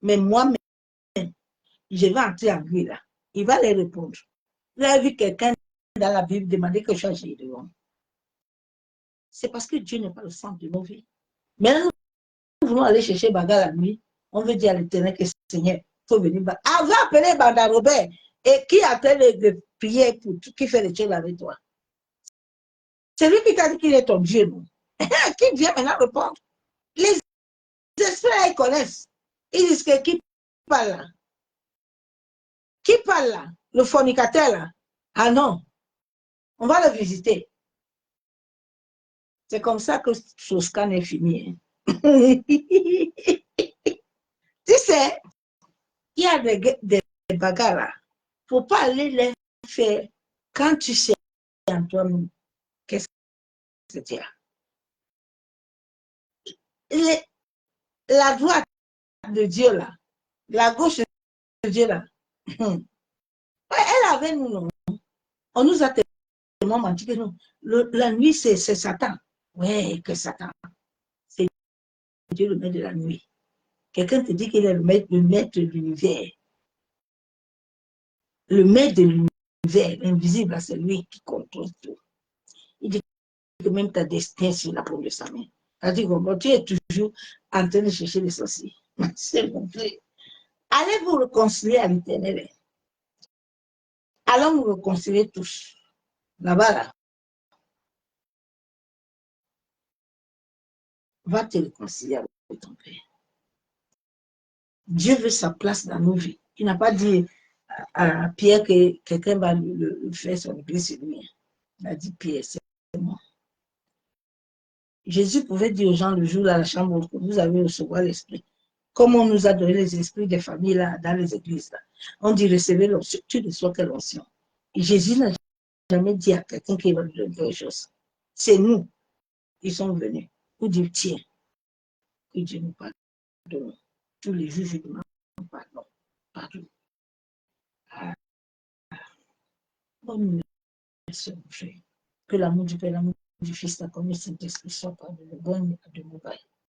Mais moi-même, je vais entrer en lui là. Il va les répondre. Vous avez vu quelqu'un dans la Bible demander quelque chose à Gédéon. C'est parce que Dieu n'est pas le centre de nos vies. Maintenant, nous voulons aller chercher Baga la nuit. On veut dire à l'Éternel que Seigneur, il faut venir. On va appeler Banda Robert. Et qui a fait de prier pour tout, qui fait les choses avec toi? C'est lui qui t'a dit qu'il est ton Dieu, non? Qui vient maintenant répondre? Les esprits, ils connaissent. Ils disent que qui parle là? Qui parle là? Le fornicateur là? Ah non, on va le visiter. C'est comme ça que ce scan est fini. Tu sais, il y a des bagarres là. Il ne faut pas aller les faire quand tu sais en toi-même qu'est-ce que c'est. La droite de Dieu là, la gauche de Dieu là, elle avait nous, non? On nous a tellement menti que nous, la nuit c'est Satan. Ouais, que Satan. C'est Dieu le maître de la nuit. Quelqu'un te dit qu'il est le maître de l'univers. Le maître de l'univers, l'invisible, c'est lui qui contrôle tout. Il dit que même ta destinée sur la paume de sa main. C'est-à-dire que tu es toujours en train de chercher les sorciers. S'il vous plaît. Allez vous réconcilier à l'Éternel. Allons nous réconcilier tous. Là-bas, là. Va te réconcilier avec ton Père. Dieu veut sa place dans nos vies. Il n'a pas dit à Pierre que quelqu'un va le faire son église sur lui. Il a dit Pierre, c'est moi. Jésus pouvait dire aux gens le jour à la chambre que vous avez recevoir l'esprit. Comme on nous a donné les esprits des familles là, dans les églises là. On dit recevez l'onction, tu reçois quelle onction. Et Jésus n'a jamais dit à quelqu'un qu'il va lui donner quelque chose. C'est nous qui sommes venus pour dire tiens, que Dieu nous pardonne. Tous les jours, je demande pardon. Pardon. Ah, bonne nuit, frère. Que l'amour du Père, l'amour du Fils, la communion du Saint-Esprit soit parmi le bon